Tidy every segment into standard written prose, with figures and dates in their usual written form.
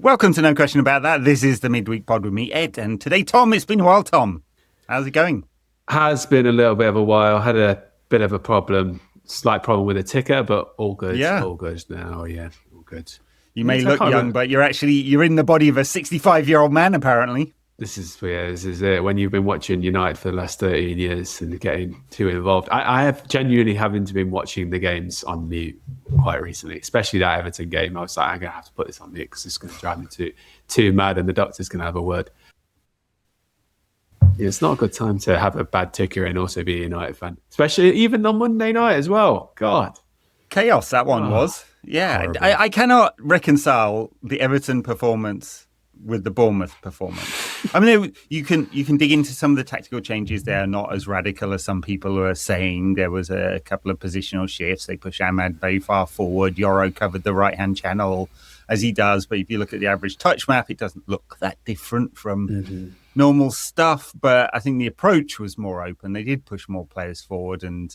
Welcome to No Question About That. This is the Midweek Pod with me, Ed. And today, Tom, it's been a while, Tom. How's it going? Has been a little bit of a while. Had a bit of a slight problem with a ticker, but all good. Yeah. All good now, yeah. All good. You may look young, but you're in the body of a 65-year-old man, apparently. This is it. When you've been watching United for the last 13 years and getting too involved. I have genuinely been watching the games on mute quite recently, especially that Everton game. I was like, I'm going to have to put this on mute because it's going to drive me too mad and the doctor's going to have a word. Yeah, it's not a good time to have a bad ticker and also be a United fan, especially even on Monday night as well. God. Chaos that one was. Yeah, I cannot reconcile the Everton performance with the Bournemouth performance. I mean, you can dig into some of the tactical changes. They're not as radical as some people are saying. There was a couple of positional shifts. They pushed Ahmad very far forward. Yoro covered the right-hand channel as he does. But if you look at the average touch map, it doesn't look that different from normal stuff. But I think the approach was more open. They did push more players forward and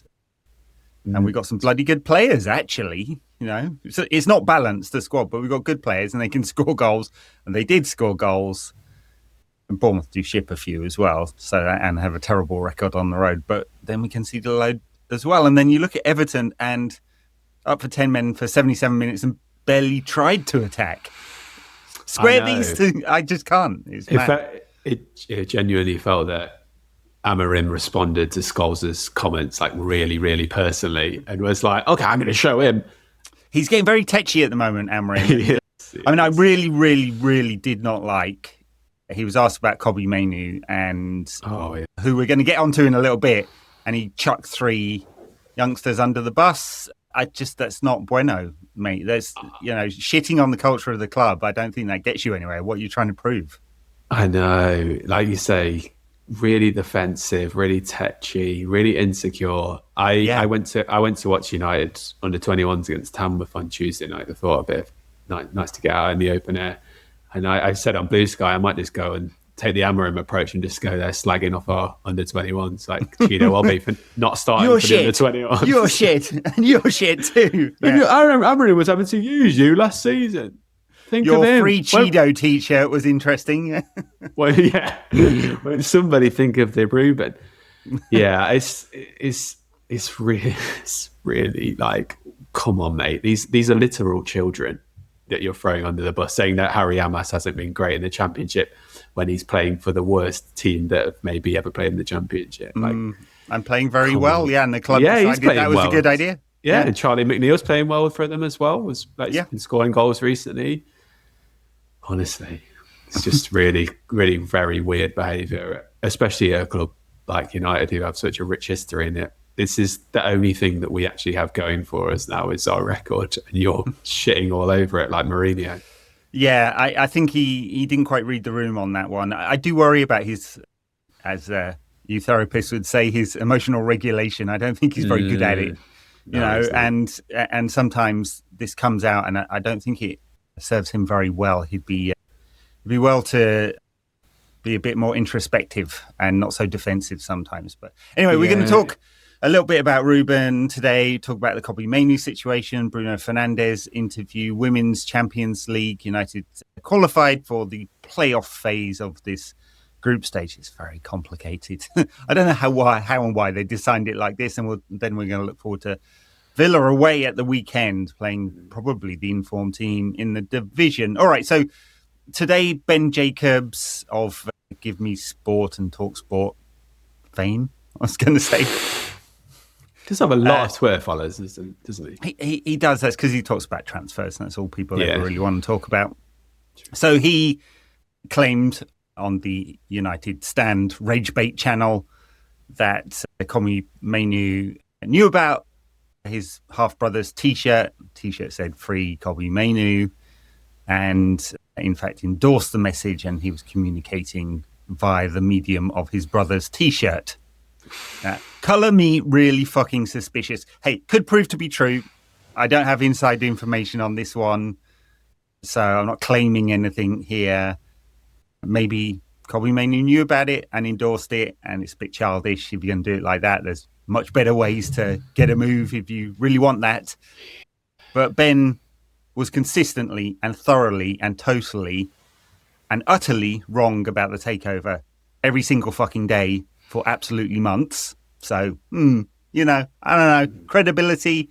we got some bloody good players, actually. You know, so it's not balanced, the squad, but we've got good players and they can score goals. And they did score goals. And Bournemouth do ship a few as well, and have a terrible record on the road. But then we can see the load as well. And then you look at Everton and up for 10 men for 77 minutes and barely tried to attack. Square these two, I just can't. It genuinely felt that Amorim responded to Scholes' comments like really, really personally and was like, okay, I'm going to show him. He's getting very tetchy at the moment, Amorim. Yes. I mean, I really, really, really did not like. He was asked about Kobbie Mainoo and who we're going to get onto in a little bit. And he chucked 3 youngsters under the bus. That's not bueno, mate. There's, shitting on the culture of the club. I don't think that gets you anywhere. What are you trying to prove? I know. Like you say, really defensive, really tetchy, really insecure. I went to watch United under 21s against Tamworth on Tuesday night. I thought a bit nice to get out in the open air. And I said on Blue Sky, I might just go and take the Amorim approach and just go there slagging off our under 21s, like Chido Wobby for not starting for the under 21s. You're shit, and you're shit too. Yeah. Amorim was having to use you last season. Your free Cheeto t-shirt was interesting. Well, yeah. When somebody think of the Ruben, yeah, it's really like, come on, mate. These are literal children that you're throwing under the bus, saying that Harry Amas hasn't been great in the Championship when he's playing for the worst team that have maybe ever played in the Championship. Like, I'm playing very well, and the club decided that was a good idea. Yeah, and Charlie McNeil's playing well for them as well. He's been scoring goals recently. Honestly, it's just really, really very weird behaviour, especially at a club like United who have such a rich history in it. This is the only thing that we actually have going for us now is our record, and you're shitting all over it like Mourinho. Yeah, I think he didn't quite read the room on that one. I do worry about his, as you therapists would say, his emotional regulation. I don't think he's very good at it, and sometimes this comes out, and I don't think it serves him very well. He'd be well to be a bit more introspective and not so defensive sometimes. But anyway, we're going to talk a little bit about Ruben today, talk about the Kobbie Mainoo situation, Bruno Fernandes interview, Women's Champions League. United qualified for the playoff phase of this group stage. It's very complicated. I don't know how and why they designed it like this, and then we're going to look forward to Villa away at the weekend, playing probably the informed team in the division. All right, so today, Ben Jacobs of Give Me Sport and Talk Sport fame, I was going to say. Does have a lot of Twitter followers, doesn't he? He does. That's because he talks about transfers, and that's all people ever really want to talk about. So he claimed on the United Stand Rage Bait channel that Kobbie Mainoo knew about his half-brother's T-shirt. T-shirt said "Free Kobbie Mainoo," and in fact endorsed the message, and he was communicating via the medium of his brother's T-shirt. Colour me really fucking suspicious. Hey, could prove to be true. I don't have inside information on this one, so I'm not claiming anything here. Maybe Kobbie Mainoo knew about it and endorsed it, and it's a bit childish if you're going to do it like that. There's much better ways to get a move if you really want that. But Ben was consistently and thoroughly and totally and utterly wrong about the takeover every single fucking day for absolutely months. So, I don't know, credibility.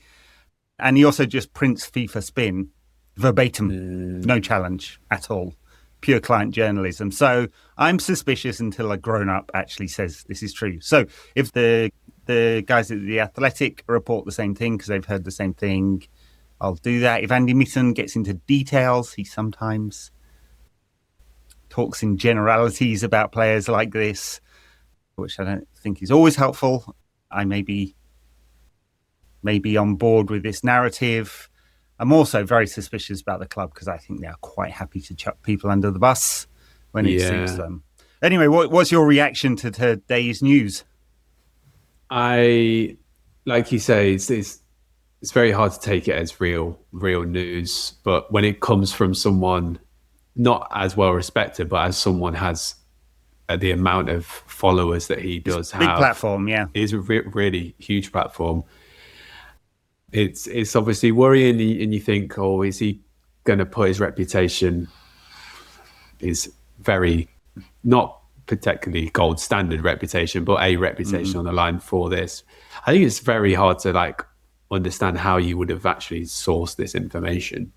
And he also just prints FIFA spin verbatim, no challenge at all. Pure client journalism. So I'm suspicious until a grown-up actually says this is true. So if the guys at The Athletic report the same thing because they've heard the same thing, I'll do that. If Andy Mitten gets into details, he sometimes talks in generalities about players like this, which I don't think is always helpful. I may be on board with this narrative. I'm also very suspicious about the club because I think they are quite happy to chuck people under the bus when it suits them. Anyway, what's your reaction to today's news? Like you say, it's very hard to take it as real news. But when it comes from someone not as well respected, but as someone has the amount of followers that he does have, big platform, is a really huge platform. It's obviously worrying, and you think, oh, is he going to put his reputation, his very not particularly gold standard reputation, but a reputation on the line for this? I think it's very hard to understand how you would have actually sourced this information.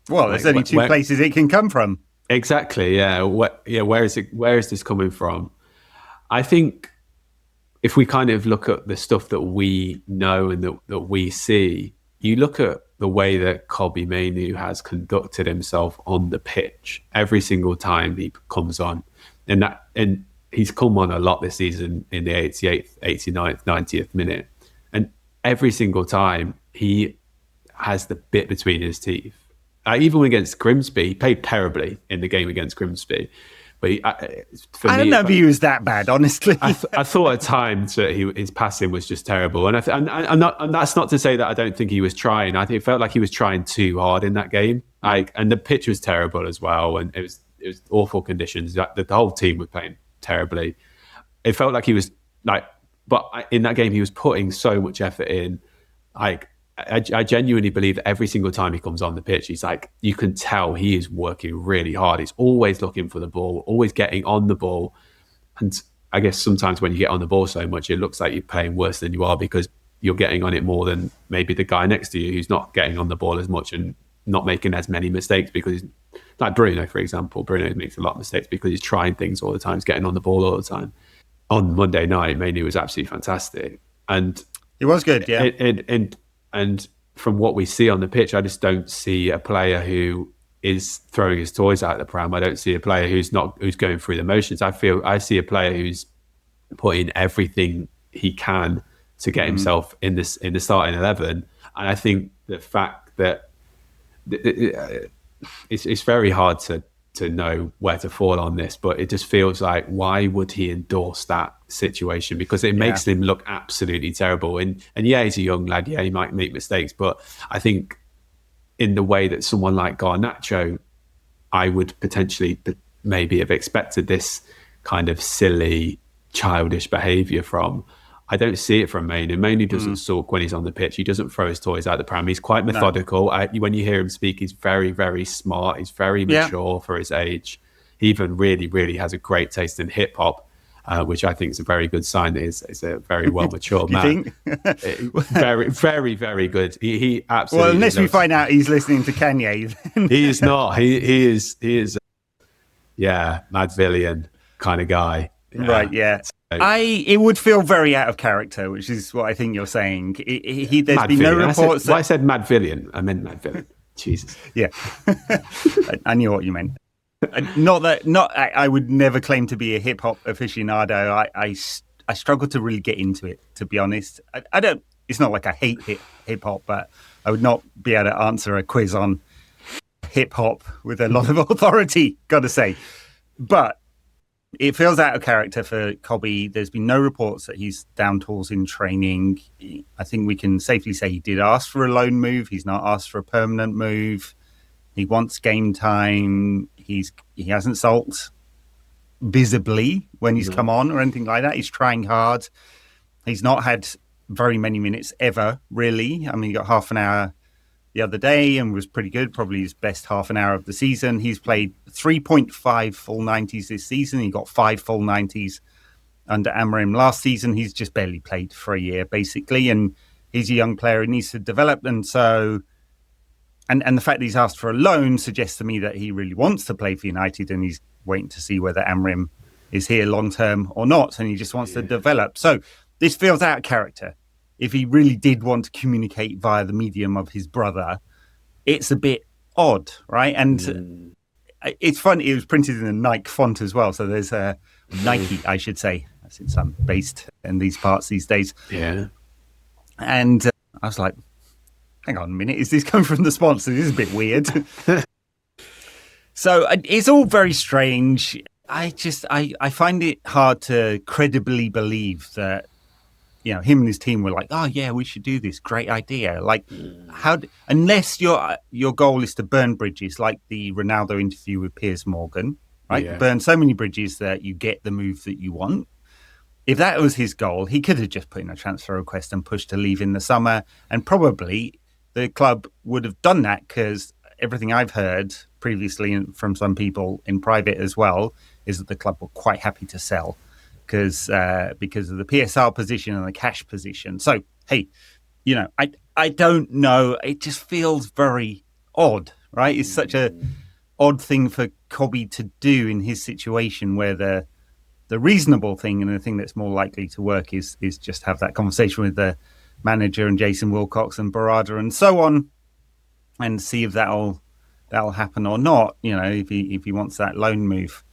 Well, there's only two places it can come from. Exactly. Yeah. Where is this coming from? I think if we kind of look at the stuff that we know and that we see, you look at the way that Kobbie Mainoo has conducted himself on the pitch every single time he comes on, and he's come on a lot this season in the 88th, 89th, 90th minute, and every single time he has the bit between his teeth. Even against Grimsby, he played terribly in the game against Grimsby. But I don't know if he was that bad, honestly. I thought at times that his passing was just terrible, and that's not to say that I don't think he was trying. I think it felt like he was trying too hard in that game. And the pitch was terrible as well, and it was awful conditions. The whole team was playing terribly. It felt like he was but in that game he was putting so much effort in. I genuinely believe that every single time he comes on the pitch, he's you can tell he is working really hard. He's always looking for the ball, always getting on the ball. And I guess sometimes when you get on the ball so much, it looks like you're playing worse than you are because you're getting on it more than maybe the guy next to you who's not getting on the ball as much and not making as many mistakes because, like Bruno, for example. Bruno makes a lot of mistakes because he's trying things all the time, he's getting on the ball all the time. On Monday night, Mainoo was absolutely fantastic. And he was good, yeah. And from what we see on the pitch, I just don't see a player who is throwing his toys out the pram. I don't see a player who's going through the motions. I see a player who's putting everything he can to get himself in the starting 11. And I think the fact that it's very hard to know where to fall on this, but it just feels like, why would he endorse that situation? Because it makes him look absolutely terrible. And yeah, he's a young lad. Yeah, he might make mistakes, but I think in the way that someone like Garnacho, I would potentially maybe have expected this kind of silly, childish behaviour from. I don't see it from Mainoo. Mainoo doesn't sulk when he's on the pitch. He doesn't throw his toys out the pram. He's quite methodical. No. When you hear him speak, he's very, very smart. He's very mature for his age. He even really, really has a great taste in hip hop, which I think is a very good sign that he's a very well mature man. Very, very, very good. He absolutely. Well, unless we find out he's listening to Kanye, he is not. He is. Madvillian kind of guy. Right. Yeah. It would feel very out of character, which is what I think you're saying. There's been no reports. I said Madvillian. I meant Madvillian. Jesus. Yeah, I knew what you meant. I would never claim to be a hip hop aficionado. I struggle to really get into it, to be honest. I don't. It's not like I hate hip hop, but I would not be able to answer a quiz on hip hop with a lot of authority. Got to say, but. It feels out of character for Kobbie. There's been no reports that he's down tools in training. I think we can safely say he did ask for a loan move. He's not asked for a permanent move. He wants game time. He hasn't sulked visibly when he's come on or anything like that. He's trying hard. He's not had very many minutes ever, really. I mean, he got half an hour the other day and was pretty good, probably his best half an hour of the season. He's played 3.5 full 90s this season. He got 5 full 90s under Amorim last season. He's just barely played for a year, basically, and he's a young player who needs to develop. And so, and the fact that he's asked for a loan suggests to me that he really wants to play for United, and he's waiting to see whether Amorim is here long term or not, and he just wants to develop. So this feels out of character. If he really did want to communicate via the medium of his brother, it's a bit odd, right? And it's funny, it was printed in a Nike font as well. So there's a Nike, I should say, since I'm based in these parts these days. Yeah. And I was like, hang on a minute, is this coming from the sponsor? This is a bit weird. So it's all very strange. I find it hard to credibly believe that, you know, him and his team were like, oh yeah, we should do this. Great idea. Like, unless your goal is to burn bridges, like the Ronaldo interview with Piers Morgan, right? Yeah. Burn so many bridges that you get the move that you want. If that was his goal, he could have just put in a transfer request and pushed to leave in the summer. And probably the club would have done that, because everything I've heard previously from some people in private as well is that the club were quite happy to sell because of the PSR position and the cash position. So, hey, you know, I don't know. It just feels very odd, right? It's such a odd thing for Kobbie to do in his situation, where the reasonable thing and the thing that's more likely to work is just have that conversation with the manager and Jason Wilcox and Barada and so on, and see if that'll happen or not. You know, if he wants that loan move.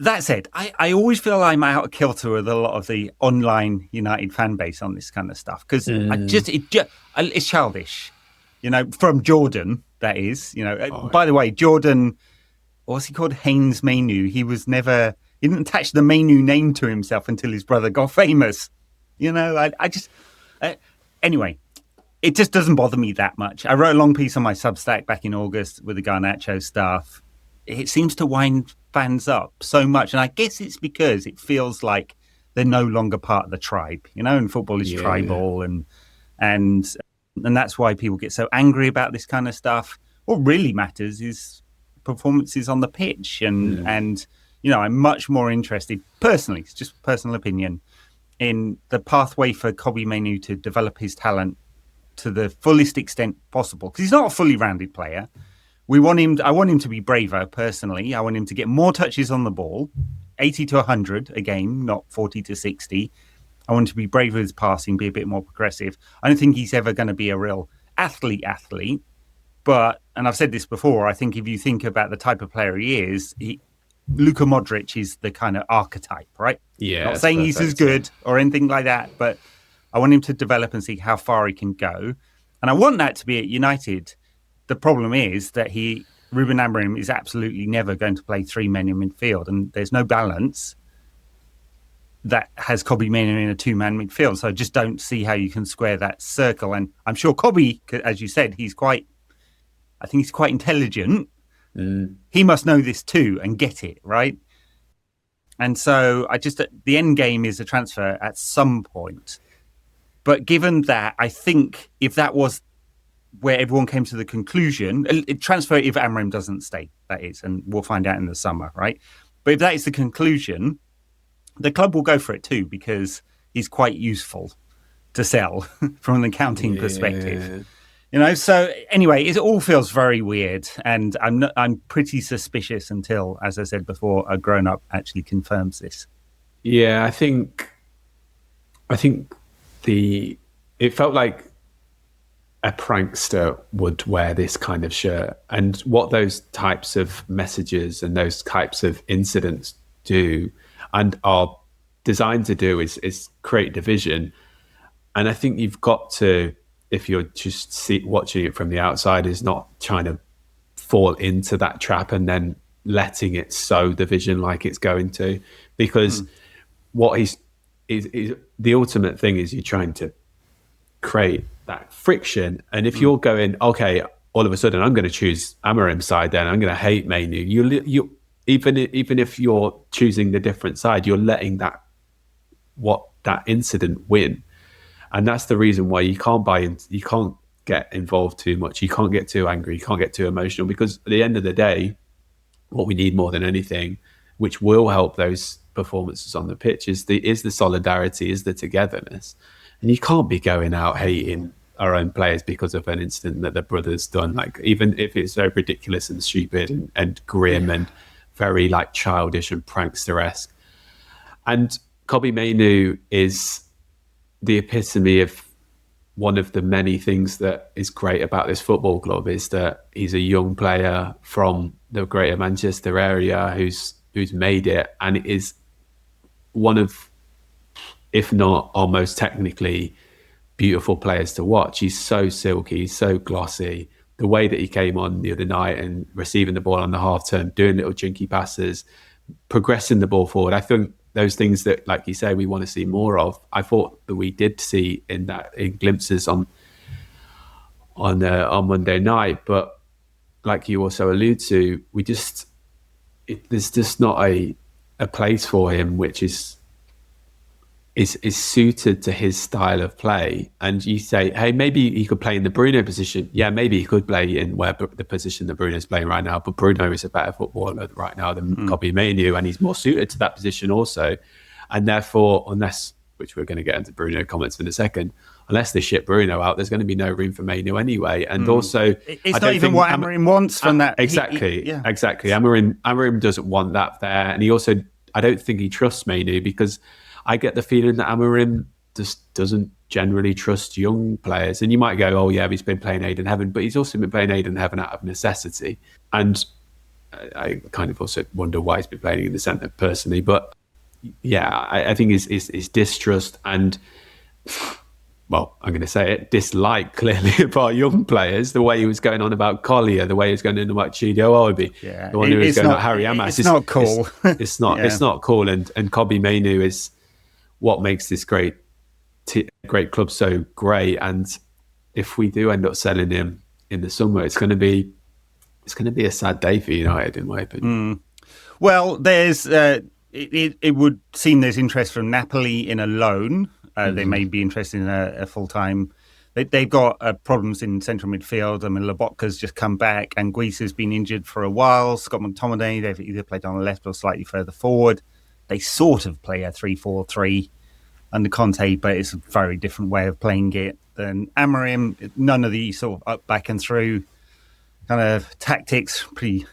That said, I always feel I'm out of kilter with a lot of the online United fan base on this kind of stuff, because it's childish. You know, from Jordan, that is. You know, by the way, Jordan, what's he called? Haynes Mainoo. He didn't attach the Mainoo name to himself until his brother got famous. You know, anyway, it just doesn't bother me that much. I wrote a long piece on my Substack back in August with the Garnacho stuff. It seems to wind fans up so much, and I guess it's because it feels like they're no longer part of the tribe, you know, and football is tribal, and that's why people get so angry about this kind of stuff. What really matters is performances on the pitch, and you know, I'm much more interested personally, it's just personal opinion, in the pathway for Kobbie Mainoo to develop his talent to the fullest extent possible, because he's not a fully rounded player. I want him to be braver, personally. I want him to get more touches on the ball, 80 to 100 a game, not 40 to 60. I want him to be braver with his passing, be a bit more progressive. I don't think he's ever going to be a real athlete. But, and I've said this before, I think if you think about the type of player he is, Luka Modric is the kind of archetype, right? Yeah. Not saying he's as good or anything like that, but I want him to develop and see how far he can go. And I want that to be at United. The problem is that Ruben Amorim is absolutely never going to play 3 men in midfield, and there's no balance that has Kobbie Mainoo in a 2-man midfield. So I just don't see how you can square that circle. And I'm sure Kobbie, as you said, he's quite intelligent. He must know this too and get it, right? And so the end game is a transfer at some point. But given that, I think if that was where everyone came to the conclusion, transfer if Amorim doesn't stay, that is, and we'll find out in the summer, right? But if that is the conclusion, the club will go for it too, because he's quite useful to sell from an accounting perspective. You know, so anyway, it all feels very weird, and I'm pretty suspicious until, as I said before, a grown-up actually confirms this. Yeah, I think it felt like a prankster would wear this kind of shirt, and what those types of messages and those types of incidents do and are designed to do is create division. And I think you've got to, if you're just watching it from the outside, is not trying to fall into that trap and then letting it sow division like it's going to, because what is the ultimate thing is you're trying to create that friction. And if you're going, okay, all of a sudden I'm going to choose Amorim's side, then I'm going to hate Mainoo. You even if you're choosing the different side, you're letting that incident win. And that's the reason why you can't buy in. You can't get involved too much. You can't get too angry. You can't get too emotional, because at the end of the day, what we need more than anything, which will help those performances on the pitch, is the solidarity, is the togetherness. And you can't be going out hating our own players because of an incident that the brother's done. Like, even if it's very ridiculous and stupid and grim and very like childish and prankster-esque. And Kobbie Mainoo is the epitome of one of the many things that is great about this football club, is that he's a young player from the greater Manchester area who's made it, and is one of, if not almost technically, beautiful players to watch. He's so silky, he's so glossy. The way that he came on the other night and receiving the ball on the half turn, doing little jinky passes, progressing the ball forward. I think those things that, like you say, we want to see more of. I thought that we did see in glimpses on Monday night, but like you also allude to, there's just not a place for him which is suited to his style of play. And you say, hey, maybe he could play in the Bruno position. Yeah, maybe he could play in the position that Bruno's playing right now, but Bruno is a better footballer right now than Kobbie Mainoo, and he's more suited to that position also. And therefore, unless, which we're going to get into Bruno comments in a second, unless they ship Bruno out, there's going to be no room for Mainoo anyway. And also, it's not even what Amorim wants from that. Exactly. Amorim doesn't want that there. And he also, I don't think he trusts Mainoo, because I get the feeling that Amorim just doesn't generally trust young players. And you might go, oh yeah, he's been playing Aiden Heaven, but he's also been playing Aiden Heaven out of necessity. And I kind of also wonder why he's been playing in the centre personally. But yeah, I think his distrust and, well, I'm going to say it, dislike clearly about young players, the way he was going on about Collier, the way he was going on about Chido Obi, the one who was going on about Harry Amas. It's not cool. It's not cool. And Kobbie Mainoo is what makes this great club so great. And if we do end up selling him in the summer, it's going to be a sad day for United, in my opinion. Well, there's it would seem there's interest from Napoli in a loan. They may be interested in a full-time. They've got problems in central midfield. I mean, Lobotka's just come back. Anguissa's been injured for a while. Scott McTominay, they've either played on the left or slightly further forward. They sort of play a 3-4-3 under Conte, but it's a very different way of playing it than Amorim. None of the sort of up, back and through kind of tactics, pretty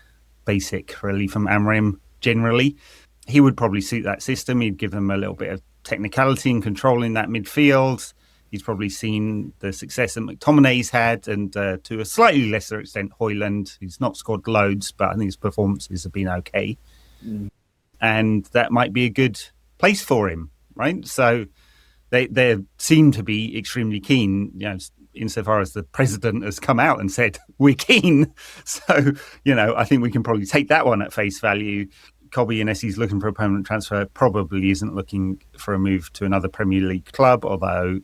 basic really from Amorim generally. He would probably suit that system. He'd give them a little bit of technicality and control in that midfield. He's probably seen the success that McTominay's had, and to a slightly lesser extent, Højlund, who's not scored loads, but I think his performances have been okay. And that might be a good place for him, right? So they seem to be extremely keen, insofar as the president has come out and said, we're keen. So, I think we can probably take that one at face value. Kobbie, unless he's looking for a permanent transfer, probably isn't looking for a move to another Premier League club. Although,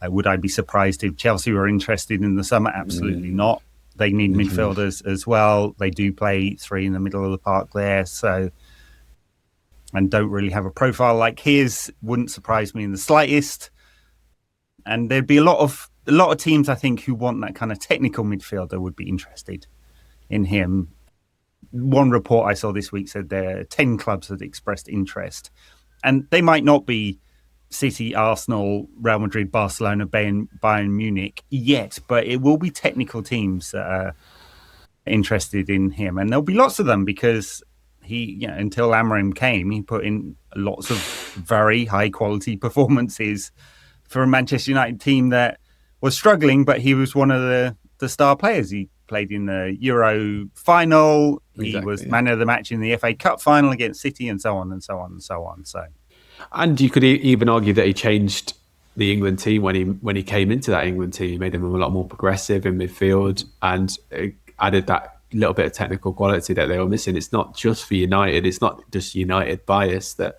would I be surprised if Chelsea were interested in the summer? Absolutely not. They need midfielders as well. They do play three in the middle of the park there, and don't really have a profile like his. Wouldn't surprise me in the slightest. And there'd be a lot of teams, I think, who want that kind of technical midfielder would be interested in him. One report I saw this week said there are 10 clubs that expressed interest, and they might not be City, Arsenal, Real Madrid, Barcelona, Bayern Munich yet, but it will be technical teams that are interested in him, and there'll be lots of them because he, until Amorim came, he put in lots of very high quality performances for a Manchester United team that was struggling, but he was one of the star players. He played in the Euro final. He was man of the match in the FA Cup final against City, and so on and so on and so on. And you could even argue that he changed the England team when he came into that England team. He made them a lot more progressive in midfield and added that little bit of technical quality that they were missing. It's not just for United. It's not just United bias that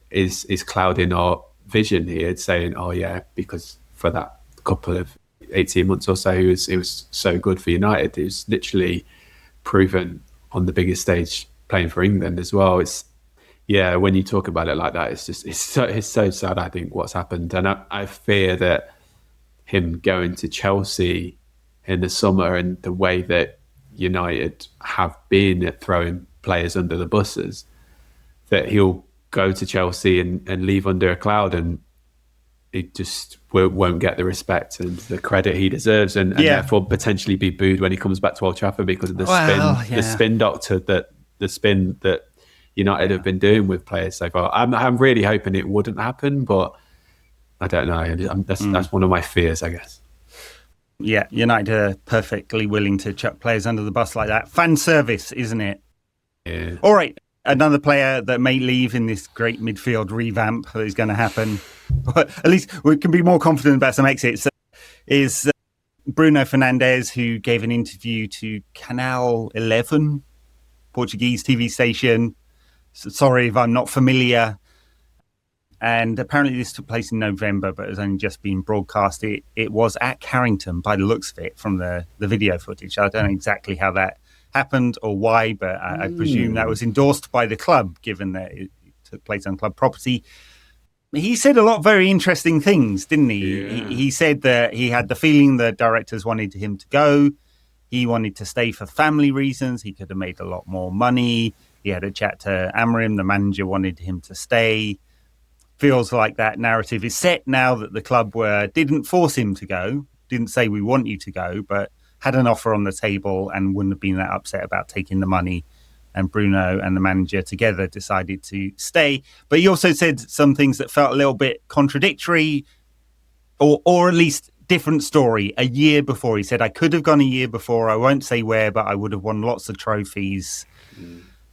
is clouding our vision here. It's saying, oh yeah, because for that couple of 18 months or so, it was so good for United. It was literally proven on the biggest stage playing for England as well. When you talk about it like that, it's so sad, I think, what's happened. And I fear that him going to Chelsea in the summer and the way that United have been at throwing players under the buses, that he'll go to Chelsea and leave under a cloud, and he just won't get the respect and the credit he deserves, and therefore potentially be booed when he comes back to Old Trafford because of the spin doctor the spin that United have been doing with players so far. I'm really hoping it wouldn't happen, but I don't know. That's one of my fears, I guess. Yeah, United are perfectly willing to chuck players under the bus like that. Fan service, isn't it? Yeah. All right, another player that may leave in this great midfield revamp that is going to happen, at least we can be more confident about some exits, is Bruno Fernandes, who gave an interview to Canal 11, Portuguese TV station. So sorry if I'm not familiar. And apparently this took place in November, but has only just been broadcast. It was at Carrington, by the looks of it, from the video footage. I don't know exactly how that happened or why, but I presume that was endorsed by the club, given that it took place on club property. He said a lot of very interesting things, didn't he? Yeah. He said that he had the feeling the directors wanted him to go. He wanted to stay for family reasons. He could have made a lot more money. He had a chat to Amorim. The manager wanted him to stay. Feels like that narrative is set now that the club didn't force him to go, didn't say we want you to go, but had an offer on the table and wouldn't have been that upset about taking the money. And Bruno and the manager together decided to stay. But he also said some things that felt a little bit contradictory, or at least different story. A year before, he said, I could have gone a year before. I won't say where, but I would have won lots of trophies.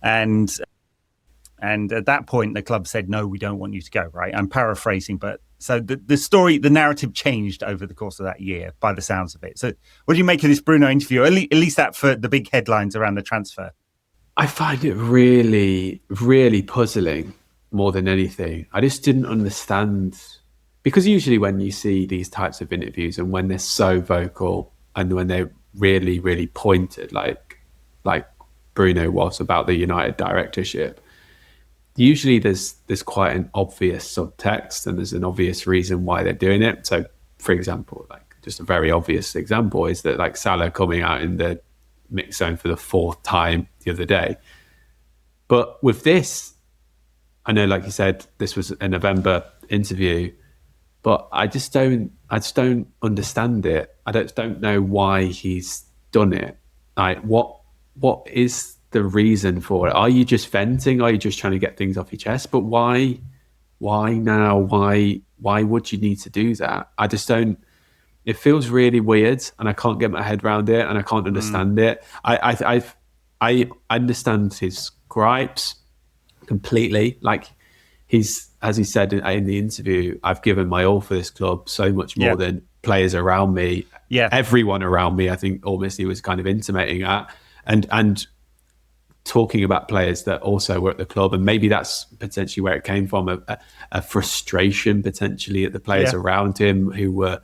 And at that point, the club said, no, we don't want you to go, right? I'm paraphrasing, but so the story, the narrative changed over the course of that year by the sounds of it. So what do you make of this Bruno interview? At least that for the big headlines around the transfer. I find it really, really puzzling more than anything. I just didn't understand, because usually when you see these types of interviews and when they're so vocal and when they're really, really pointed, like Bruno was about the United directorship, usually there's quite an obvious subtext and there's an obvious reason why they're doing it. So, for example, like just a very obvious example is that like Salah coming out in the mix zone for the fourth time the other day. But with this, I know, like you said, this was a November interview, but I just don't understand it. I don't know why he's done it. Like, what is the reason for it? Are you just venting? Are you just trying to get things off your chest? But why now? Why would you need to do that? I just don't. It feels really weird, and I can't get my head around it, and I can't understand it. I understand his gripes completely. Like as he said in the interview, I've given my all for this club, so much more than players around me. Yeah, everyone around me. I think almost he was kind of intimating that, and talking about players that also were at the club, and maybe that's potentially where it came from, a frustration potentially at the players around him who were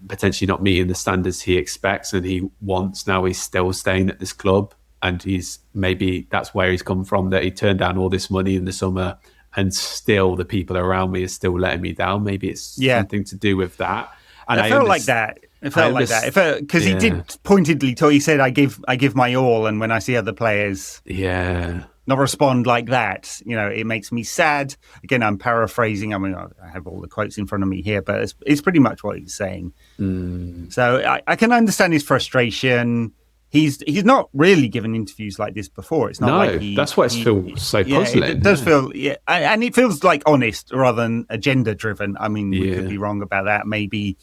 potentially not meeting the standards he expects and he wants. Now he's still staying at this club, and maybe that's where he's come from, that he turned down all this money in the summer and still the people around me are still letting me down. Maybe it's something to do with that. And it felt like that. It felt like that. Because he did pointedly talk. He said, I give my all, and when I see other players not respond like that, it makes me sad. Again, I'm paraphrasing. I mean, I have all the quotes in front of me here, but it's pretty much what he's saying. So I can understand his frustration. He's not really given interviews like this before. It's not like that's why it feels so puzzling. It does feel, and it feels like honest rather than agenda driven. I mean, we could be wrong about that. Maybe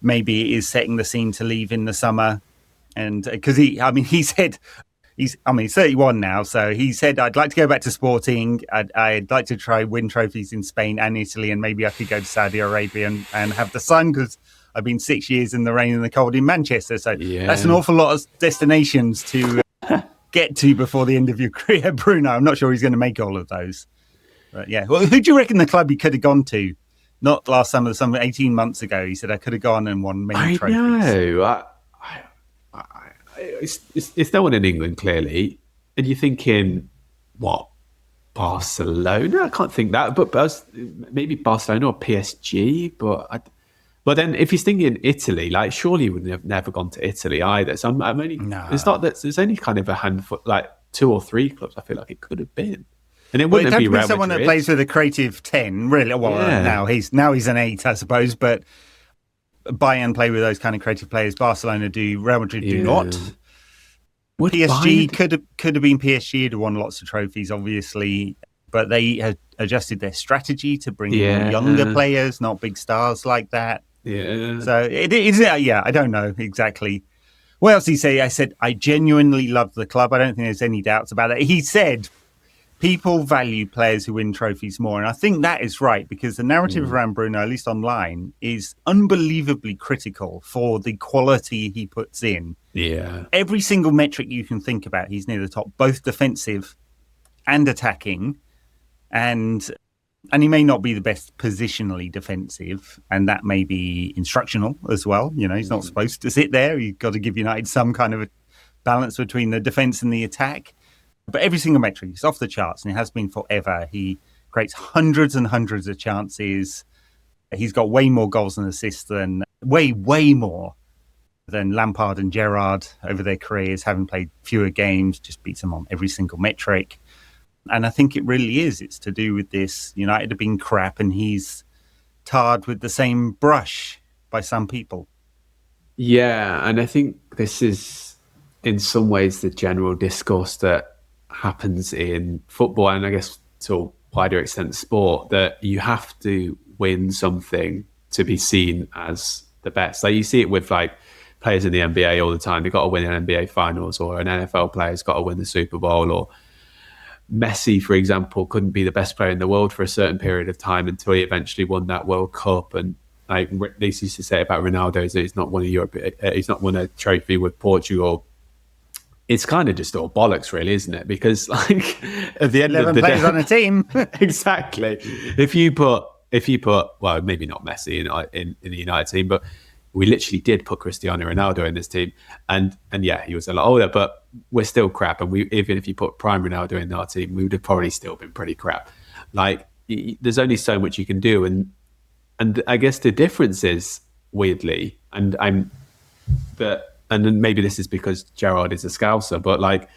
it is setting the scene to leave in the summer, and because he said he's 31 now, so he said, I'd like to go back to Sporting. I'd like to try win trophies in Spain and Italy, and maybe I could go to Saudi Arabia and have the sun, because I've been 6 years in the rain and the cold in Manchester. So that's an awful lot of destinations to get to before the end of your career, Bruno. I'm not sure he's going to make all of those. But well, who do you reckon the club he could have gone to? Not last summer, 18 months ago. He said, I could have gone and won many trophies. I know. It's no one in England, clearly. And you're thinking, what? Barcelona? I can't think that. But maybe Barcelona or PSG. But But then if he's thinking Italy, like surely he would have never gone to Italy either. So I'm only, it's not that there's only kind of a handful, like 2 or 3 clubs I feel like it could have been. And it wouldn't be Real someone Madrid. that plays with a creative 10, really. Well, now he's an 8, I suppose, but Bayern play with those kind of creative players. Barcelona do, Real Madrid do not. Would PSG could have been PSG, had won lots of trophies, obviously, but they had adjusted their strategy to bring in younger players, not big stars like that. Yeah. So it is. I don't know exactly. What else did he say? I said, I genuinely love the club. I don't think there's any doubts about that. He said, people value players who win trophies more. And I think that is right, because the narrative around Bruno, at least online, is unbelievably critical for the quality he puts in. Yeah. Every single metric you can think about, he's near the top, both defensive and attacking. And he may not be the best positionally defensive, and that may be instructional as well. You know, he's not supposed to sit there. You've got to give United some kind of a balance between the defence and the attack. But every single metric is off the charts, and it has been forever. He creates hundreds and hundreds of chances. He's got way more goals and assists than, way more than Lampard and Gerrard over their careers, having played fewer games, just beats them on every single metric. And I think it really is. It's to do with this. United have been crap, and he's tarred with the same brush by some people. Yeah, and I think this is, in some ways, the general discourse that happens in football, and I guess to a wider extent sport, that you have to win something to be seen as the best. Like you see it with like players in the NBA all the time. They've got to win an NBA finals, or an NFL player's got to win the Super Bowl, or Messi, for example, couldn't be the best player in the world for a certain period of time until he eventually won that World Cup. And like they used to say about Ronaldo, is that he's not won he's not won a trophy with Portugal. It's kind of just all bollocks, really, isn't it? Because like at the end of the day, 11 players on a team, exactly. If you put, well, maybe not Messi in the United team, but we literally did put Cristiano Ronaldo in this team, and yeah, he was a lot older, but we're still crap. And even if you put prime Ronaldo in our team, we would have probably still been pretty crap. Like there's only so much you can do, and I guess the difference is, weirdly, and then maybe this is because Gerrard is a Scouser, but like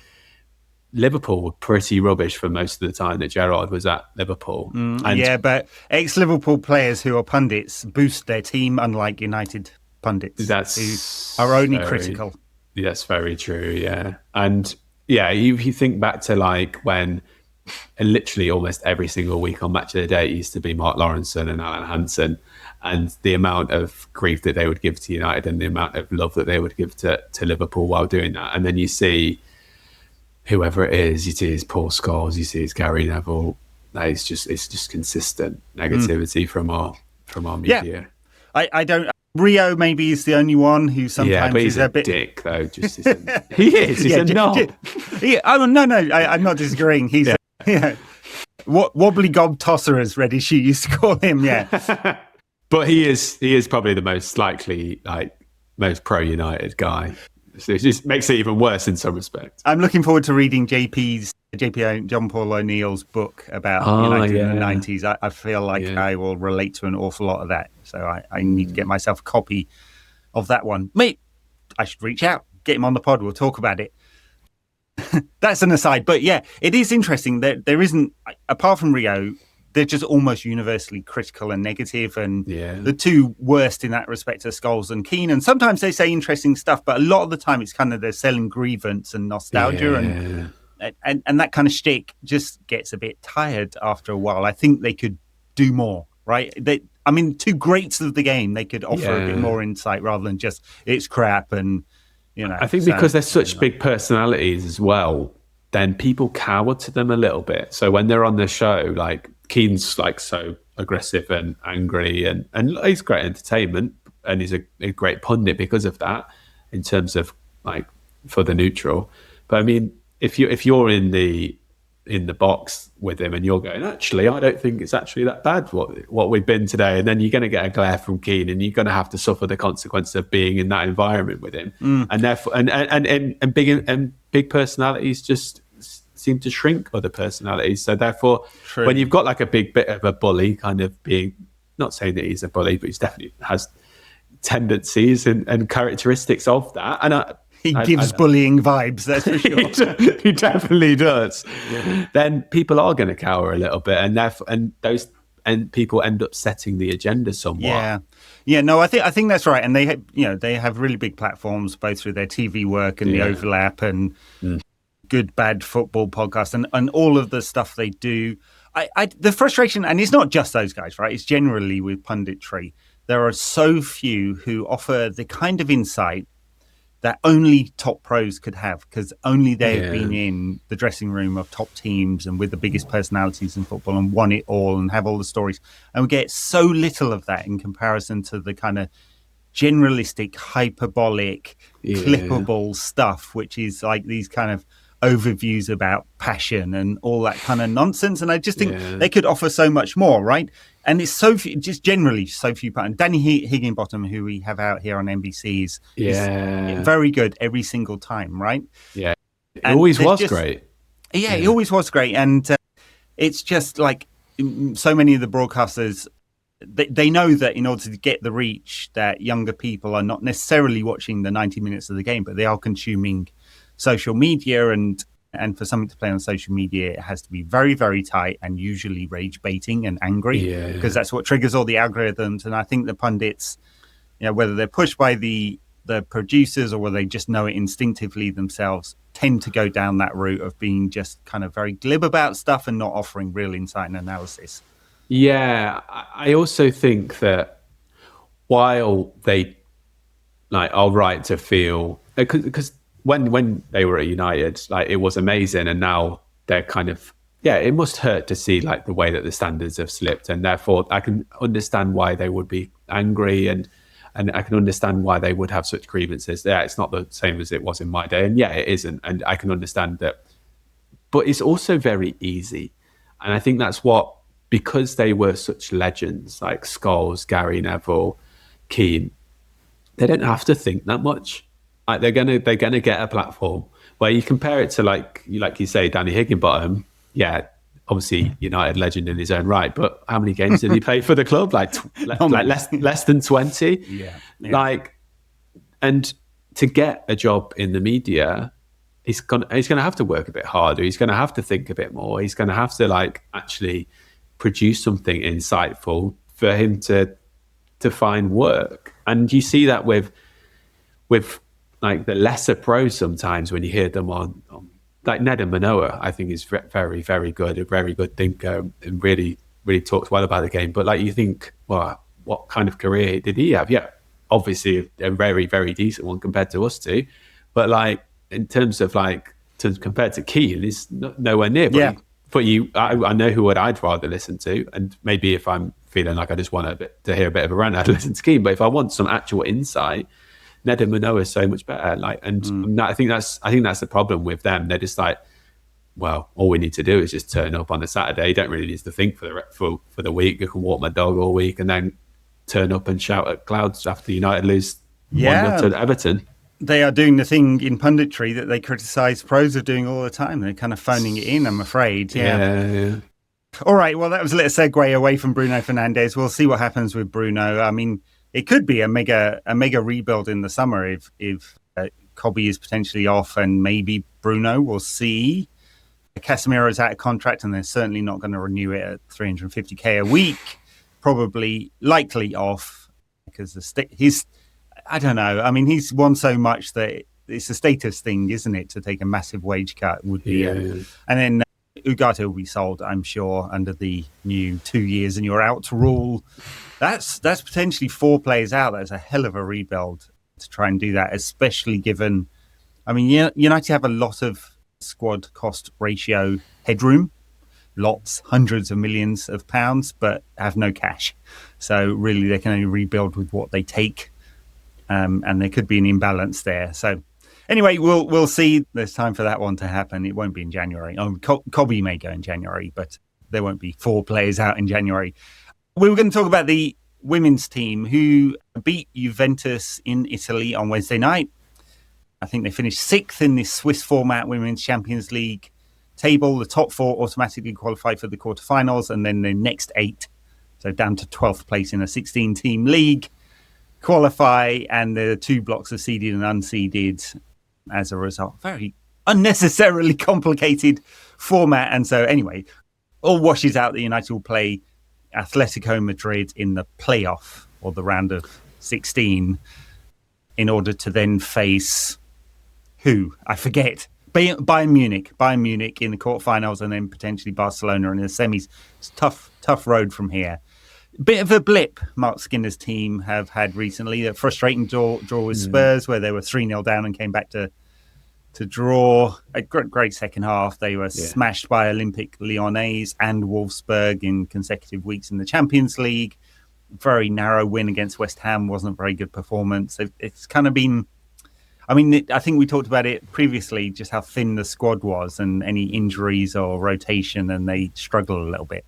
Liverpool were pretty rubbish for most of the time that Gerrard was at Liverpool. But ex-Liverpool players who are pundits boost their team, unlike United pundits who are only critical. That's very true, yeah. And yeah, you think back to like when literally almost every single week on Match of the Day it used to be Mark Lawrenson and Alan Hansen, and the amount of grief that they would give to United and the amount of love that they would give to Liverpool while doing that. And then you see whoever it is, you see his Paul Scholes, you see his Gary Neville. It's just consistent negativity from our media. Yeah. I don't. Rio maybe is the only one who sometimes but he's is a bit dick though. Just he is. He's a knob. Oh no, I'm not disagreeing. He's wobbly gob tosser, as Reddish used to call him. Yeah, but he is probably the most likely, like most pro United guy. So it just makes it even worse in some respects. I'm looking forward to reading John Paul O'Neill's book about United in the 90s. I feel like I will relate to an awful lot of that. So I need to get myself a copy of that one. Mate, I should reach out, get him on the pod. We'll talk about it. That's an aside. But yeah, it is interesting that there isn't, apart from Rio, they're just almost universally critical and negative, and the two worst in that respect are Scholes and Keane. And sometimes they say interesting stuff, but a lot of the time it's kind of they're selling grievance and nostalgia, and that kind of shtick just gets a bit tired after a while. I think they could do more, right? Two greats of the game, they could offer a bit more insight rather than just it's crap and I think because they're such big personalities as well, then people cower to them a little bit. So when they're on the show, like Keane's like so aggressive and angry, and he's great entertainment, and he's a great pundit because of that, in terms of like for the neutral. But I mean, if you're in the box with him and you're going, actually, I don't think it's actually that bad what we've been today, and then you're going to get a glare from Keane, and you're going to have to suffer the consequence of being in that environment with him, and therefore, and big personalities just seem to shrink other personalities. So therefore, when you've got like a big bit of a bully kind of being, not saying that he's a bully, but he's definitely has tendencies and characteristics of that. And he gives bullying vibes, that's for sure. He definitely does. Yeah. Then people are going to cower a little bit, and people end up setting the agenda somewhat. Yeah. No, I think that's right. And they have really big platforms, both through their TV work and the overlap and good bad football podcast and all of the stuff they do. The frustration, and it's not just those guys, right? It's generally with punditry. There are so few who offer the kind of insight that only top pros could have, because only they've been in the dressing room of top teams and with the biggest personalities in football and won it all and have all the stories. And we get so little of that in comparison to the kind of generalistic, hyperbolic, clippable stuff, which is like these kind of overviews about passion and all that kind of nonsense. And I just think they could offer so much more, right? And it's so few, just generally so few. And Danny Higginbottom, who we have out here on NBC, is very good every single time, right? Yeah, it always was great. Yeah, he always was great. And it's just like so many of the broadcasters, they know that in order to get the reach, that younger people are not necessarily watching the 90 minutes of the game, but they are consuming social media, and for something to play on social media, it has to be very, very tight and usually rage baiting and angry, because that's what triggers all the algorithms. And I think the pundits, whether they're pushed by the producers or whether they just know it instinctively themselves, tend to go down that route of being just kind of very glib about stuff and not offering real insight and analysis. Yeah, I also think that while they are right to feel, because when they were at United, it was amazing, and now they're kind of it must hurt to see the way that the standards have slipped, and therefore I can understand why they would be angry, and I can understand why they would have such grievances. It's not the same as it was in my day, and it isn't, and I can understand that, but it's also very easy, and I think that's what, because they were such legends like Scholes, Gary Neville, Keane, they don't have to think that much. They're gonna get a platform where you compare it to like you say, Danny Higginbottom. Yeah, obviously United legend in his own right, but how many games did he play for the club? Less than 20. Yeah. And to get a job in the media, he's gonna have to work a bit harder. He's gonna have to think a bit more. He's gonna have to actually produce something insightful for him to find work. And you see that with the lesser pros sometimes when you hear them on Ned and Manoa, I think is very, very good, a very good thinker, and really, really talks well about the game. But you think, well, what kind of career did he have? Yeah, obviously a very, very decent one compared to us two. But in terms of compared to Keane, he's nowhere near. But I know who I'd rather listen to, and maybe if I'm feeling like I just want to hear a bit of a rant, I'd listen to Keane. But if I want some actual insight, Ned and Manoa is so much better. I think that's the problem with them. They're just well, all we need to do is just turn up on a Saturday. You don't really need to think for the week. I can walk my dog all week and then turn up and shout at clouds after United lose 1-0 to Everton. They are doing the thing in punditry that they criticise pros are doing all the time. They're kind of phoning it in, I'm afraid. Yeah. All right, well, that was a little segue away from Bruno Fernandes. We'll see what happens with Bruno. I mean, it could be a mega rebuild in the summer if Kobbie is potentially off, and maybe Bruno. We'll see. Casemiro's out of contract, and they're certainly not going to renew it at $350K a week. Probably likely off because I don't know. I mean, he's won so much that it's a status thing, isn't it? To take a massive wage cut would be, and then Ugarte will be sold, I'm sure, under the new 2 years and you're out rule. That's potentially 4 players out. That's a hell of a rebuild to try and do that, especially given, I mean, United have a lot of squad cost ratio headroom, hundreds of millions of pounds, but have no cash. So really they can only rebuild with what they take. And there could be an imbalance there. So anyway, we'll see. There's time for that one to happen. It won't be in January. Kobbie may go in January, but there won't be 4 players out in January. We were going to talk about the women's team who beat Juventus in Italy on Wednesday night. I think they finished 6th in this Swiss format Women's Champions League table. The top 4 automatically qualify for the quarterfinals, and then the next 8, so down to 12th place in a 16-team league. qualify, and the 2 blocks of seeded and unseeded as a result. Very unnecessarily complicated format. And so anyway, all washes out that United will play Atletico Madrid in the playoff or the round of 16 in order to then face who? I forget. Bayern Munich in the quarterfinals, and then potentially Barcelona in the semis. It's tough road from here. Bit of a blip Mark Skinner's team have had recently. A frustrating draw with Spurs, where they were 3-0 down and came back to draw. A great second half. They were smashed by Olympique Lyonnais and Wolfsburg in consecutive weeks in the Champions League. Very narrow win against West Ham. Wasn't a very good performance. It's kind of been... I mean, I think we talked about it previously, just how thin the squad was and any injuries or rotation, and they struggle a little bit.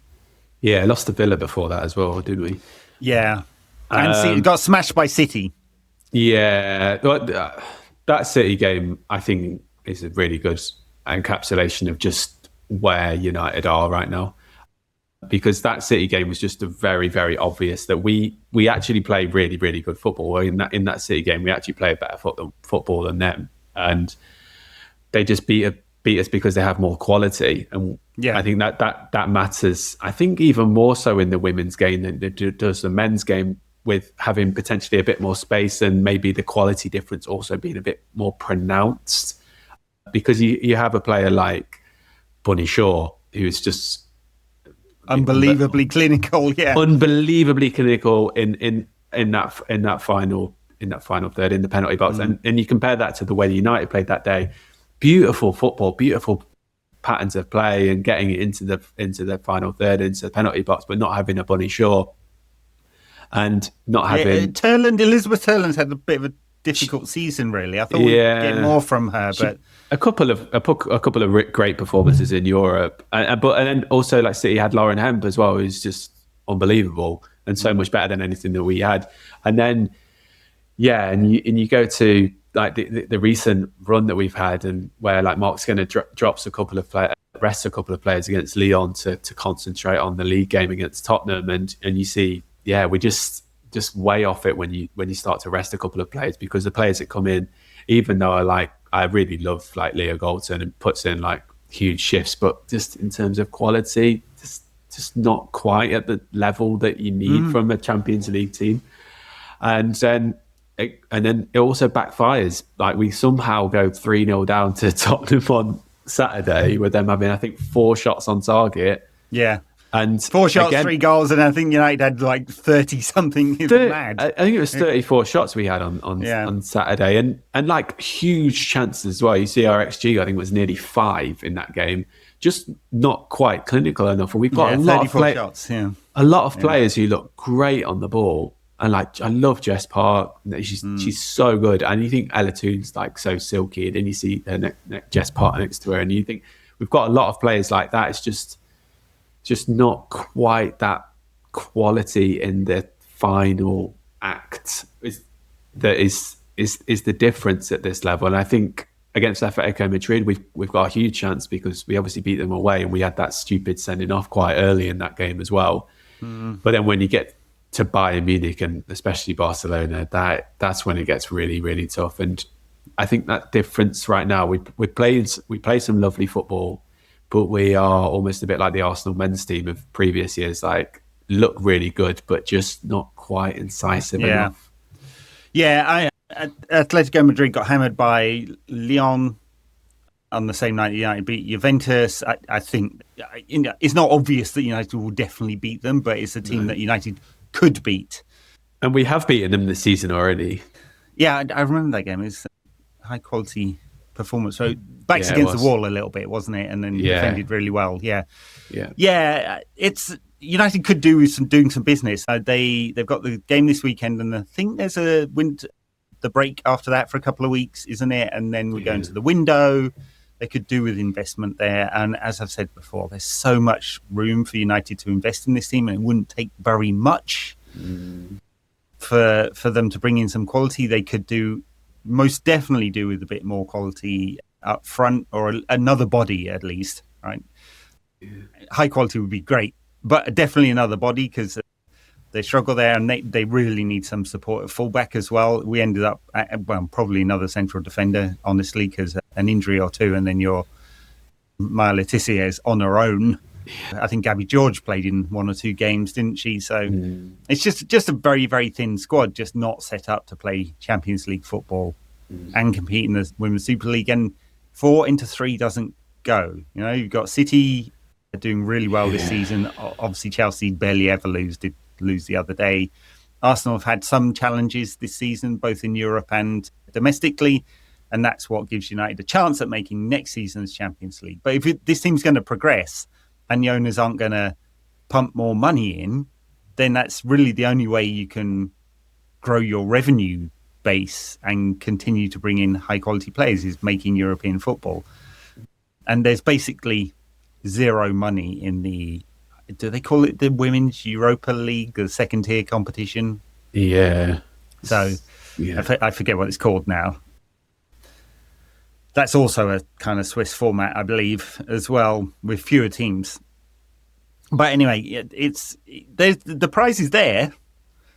Yeah, lost to Villa before that as well, didn't we? Yeah. And got smashed by City. Yeah. That City game, I think, is a really good encapsulation of just where United are right now. Because that City game was just a very, very obvious that we actually play really, really good football. In that City game, we actually play a better football than them. And they just beat us because they have more quality. And I think that matters, I think, even more so in the women's game than it does the men's game, with having potentially a bit more space and maybe the quality difference also being a bit more pronounced. Because you have a player like Bunny Shaw, who's just unbelievably clinical, unbelievably clinical in that final third in the penalty box, and you compare that to the way United played that day. Beautiful football, beautiful patterns of play, and getting it into the final third, into the penalty box, but not having a Bunny Shaw and not having Elizabeth Turland's had a bit of a difficult season, really. I thought we'd get more from her, but a couple of great performances in Europe, and then also like City had Lauren Hemp as well, who's just unbelievable and so much better than anything that we had. And then and you go to like the recent run that we've had, and where like Mark Skinner rests a couple of players against Lyon to concentrate on the league game against Tottenham, and you see we just way off it when you start to rest a couple of players, because the players that come in, even though I really love like Leo Goldson and puts in like huge shifts, but just in terms of quality, just not quite at the level that you need from a Champions League team. And then it also backfires. Like we somehow go 3-0 down to Tottenham on Saturday with them having, I think, 4 shots on target. Yeah. And 4 shots, again, 3 goals, and I think United had like 30 something. Mad. I think it was 34 shots we had on Saturday, and like huge chances as well. You see our XG, I think it was nearly 5 in that game. Just not quite clinical enough. And we've got a lot of shots. A lot of players who look great on the ball, and like I love Jess Park. She's so good, and you think Elatude's like so silky, and then you see her Jess Park next to her, and you think we've got a lot of players like that. It's just not quite that quality in the final act that is the difference at this level. And I think against Atletico Madrid, we've got a huge chance, because we obviously beat them away, and we had that stupid sending off quite early in that game as well. But then when you get to Bayern Munich, and especially Barcelona, that's when it gets really, really tough. And I think that difference right now, we play some lovely football, but we are almost a bit like the Arsenal men's team of previous years, like look really good, but just not quite incisive enough. Yeah, Atletico Madrid got hammered by Lyon on the same night United beat Juventus. I think it's not obvious that United will definitely beat them, but it's a team that United could beat. And we have beaten them this season already. Yeah, I remember that game. It's high quality performance. So backs against the wall a little bit, wasn't it? And then defended really well. Yeah. It's United could do with doing some business. They've got the game this weekend, and I think there's the break after that for a couple of weeks, isn't it? And then we go into the window. They could do with investment there. And as I've said before, there's so much room for United to invest in this team, and it wouldn't take very much for them to bring in some quality. They could most definitely do with a bit more quality up front, or another body at least, right? High quality would be great, but definitely another body, because they struggle there, and they really need some support at fullback as well. We ended up probably another central defender, honestly, because an injury or two, and then your Maya Letizia is on her own. I think Gabby George played in 1 or 2 games, didn't she? So it's just a very, very thin squad, just not set up to play Champions League football and compete in the Women's Super League. And 4 into 3 doesn't go. You know, you've got City doing really well this season. Obviously, Chelsea barely ever did lose the other day. Arsenal have had some challenges this season, both in Europe and domestically, and that's what gives United a chance at making next season's Champions League. But if this team's going to progress and the owners aren't going to pump more money in, then that's really the only way you can grow your revenue base and continue to bring in high-quality players, is making European football. And there's basically zero money in the, do they call it the Women's Europa League, the second-tier competition? Yeah. So I forget what it's called now. That's also a kind of Swiss format, I believe, as well, with fewer teams. But anyway, the prize is there,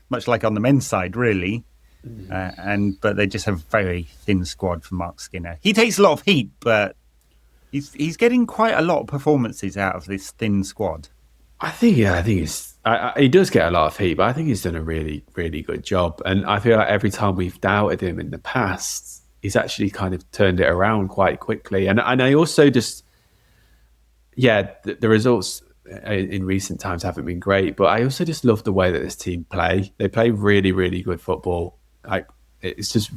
much like on the men's side, really. But they just have a very thin squad for Mark Skinner. He takes a lot of heat, but he's getting quite a lot of performances out of this thin squad. I think he does get a lot of heat, but I think he's done a really, really good job. And I feel like every time we've doubted him in the past, he's actually kind of turned it around quite quickly. And I also just, the results in recent times haven't been great, but I also just love the way that this team play. They play really, really good football. Like it's just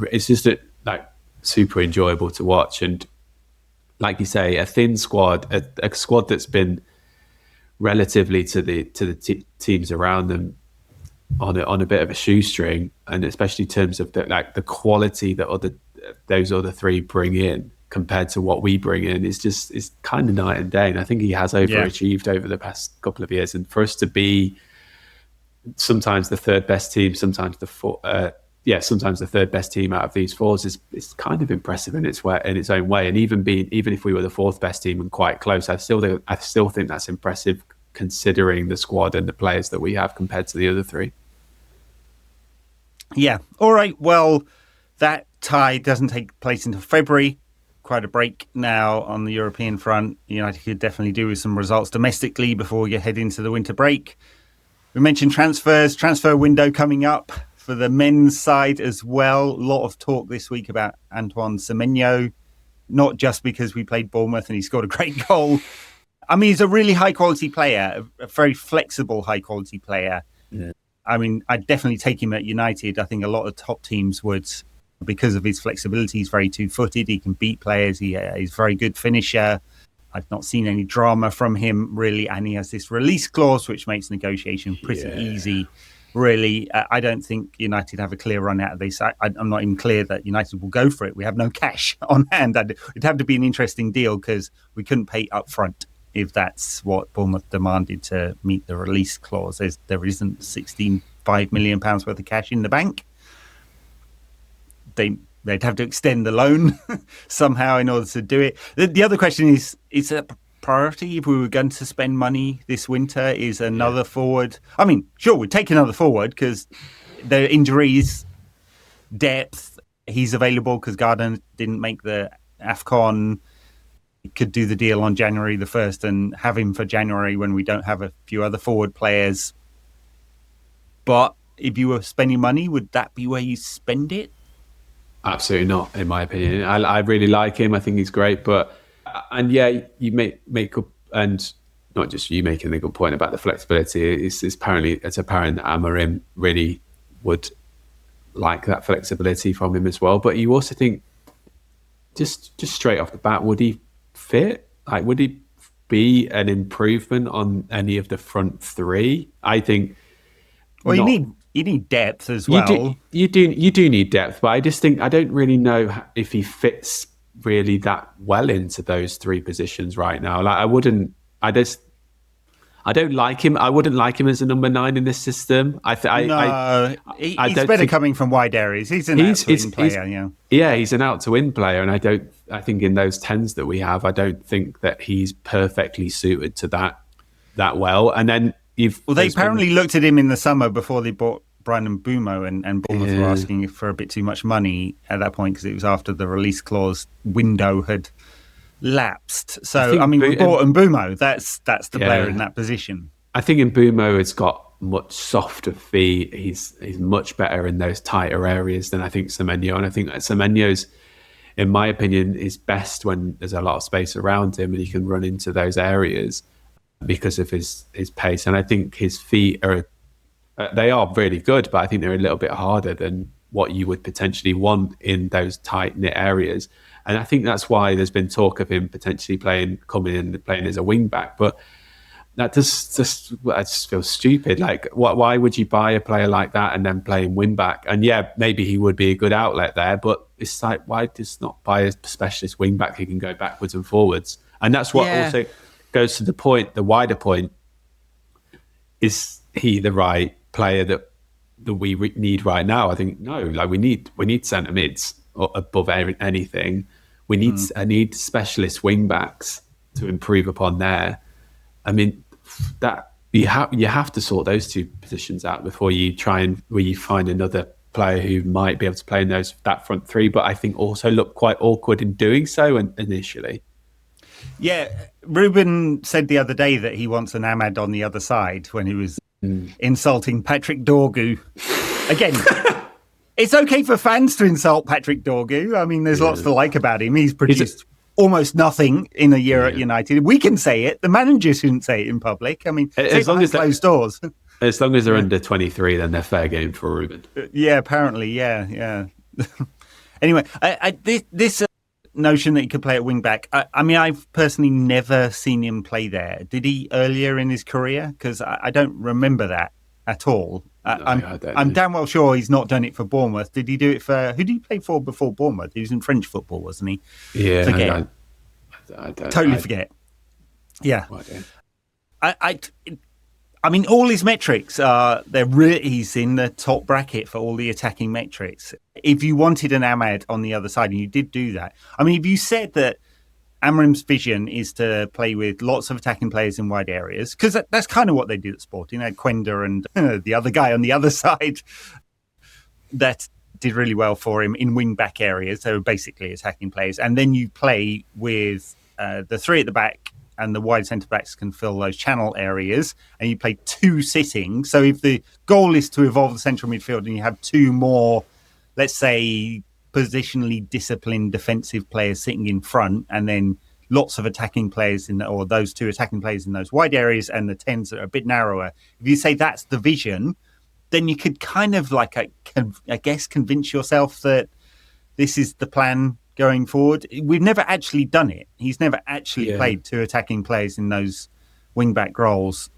like super enjoyable to watch. And like you say, a thin squad, a squad that's been relatively to the teams around them on a bit of a shoestring, and especially in terms of the quality that those other 3 bring in compared to what we bring in, it's kind of night and day. And I think he has overachieved over the past couple of years. And for us to be sometimes the 3rd best team, sometimes sometimes the 3rd best team out of these 4s is kind of impressive in its own way. And even if we were the 4th best team and quite close, I still think that's impressive considering the squad and the players that we have compared to the other 3. Yeah. All right. Well, that tie doesn't take place until February. Quite a break now on the European front. United could definitely do with some results domestically before we head into the winter break. We mentioned transfer window coming up for the men's side as well. A lot of talk this week about Antoine Semenyo, not just because we played Bournemouth and he scored a great goal. I mean, he's a really high-quality player, a very flexible high-quality player. Yeah. I mean, I'd definitely take him at United. I think a lot of top teams would, because of his flexibility. He's very two-footed. He can beat players. He's a very good finisher. I've not seen any drama from him, really. And he has this release clause, which makes negotiation pretty easy. Really, I don't think United have a clear run out of this. I'm not even clear that United will go for it. We have no cash on hand. It'd have to be an interesting deal because we couldn't pay up front if that's what Bournemouth demanded to meet the release clause. There isn't £16.5 million worth of cash in the bank. They'd have to extend the loan somehow in order to do it. The other question is it a priority if we were going to spend money this winter? Is another forward? I mean, sure, we'd take another forward because there are injuries, depth. He's available because Gardner didn't make the AFCON. He could do the deal on January the 1st and have him for January when we don't have a few other forward players. But if you were spending money, would that be where you spend it? Absolutely not, in my opinion. I really like him. I think he's great. You make up, and not just you making a good point about the flexibility. It's apparent that Amorim really would like that flexibility from him as well. But you also think, just straight off the bat, would he fit? Like, would he be an improvement on any of the front 3? I think. Well, you need depth as well. You do need depth, but I just think I don't really know if he fits really that well into those 3 positions right now. Like, I don't like him. I wouldn't like him as a number 9 in this system. He's better coming from wide areas. He's an out-to-win player. Yeah, he's an out-to-win player, and I think in those 10s that we have, I don't think that he's perfectly suited to that well. And then They apparently looked at him in the summer before they bought Brian Mbeumo, and Bournemouth were asking for a bit too much money at that point because it was after the release clause window had lapsed. So, we bought Mbeumo. That's the player in that position. I think Mbeumo has got much softer feet. He's much better in those tighter areas than I think Semenyo. And I think that Semenyo's, in my opinion, is best when there's a lot of space around him and he can run into those areas because of his pace. And I think his feet they are really good, but I think they're a little bit harder than what you would potentially want in those tight-knit areas. And I think that's why there's been talk of him potentially coming in and playing as a wing-back. But that I just feel stupid. Like, why would you buy a player like that and then play him wing-back? And yeah, maybe he would be a good outlet there, but it's like, why just not buy a specialist wing-back who can go backwards and forwards? And that's what also goes to the wider point. Is he the right player that we need right now? I think no. Like we need centre mids above anything. We need specialist wing backs to improve upon there. I mean, that you have to sort those two positions out before you find another player who might be able to play in that front three. But I think also look quite awkward in doing so initially. Yeah, Ruben said the other day that he wants an Ahmad on the other side when he was insulting Patrick Dorgu. Again, it's okay for fans to insult Patrick Dorgu. I mean, there's lots to like about him. He's produced almost nothing in a year at United. We can say it. The manager shouldn't say it in public. I mean, as long as closed doors. As long as they're under 23, then they're fair game for Ruben. Yeah, apparently, yeah. Anyway, this notion that he could play at wing back. I mean, I've personally never seen him play there. Did he earlier in his career? Because I don't remember that at all. I'm damn well sure he's not done it for Bournemouth. Did he do it for? Who did he play for before Bournemouth? He was in French football, wasn't he? Yeah, forget. I totally forget. Yeah, I mean, all his metrics are he's in the top bracket for all the attacking metrics. If you wanted an Ahmad on the other side, and you did do that, I mean, if you said that Amorim's vision is to play with lots of attacking players in wide areas, because that's kind of what they did at Sporting. They had Quenda and the other guy on the other side that did really well for him in wing-back areas. They were basically attacking players. And then you play with the three at the back, and the wide centre-backs can fill those channel areas, and you play two sitting. So if the goal is to evolve the central midfield and you have two more, let's say, positionally disciplined defensive players sitting in front, and then lots of attacking players or those two attacking players in those wide areas and the 10s that are a bit narrower, if you say that's the vision, then you could kind of I guess convince yourself that this is the plan going forward. We've never actually done it. He's never actually played two attacking players in those wing-back roles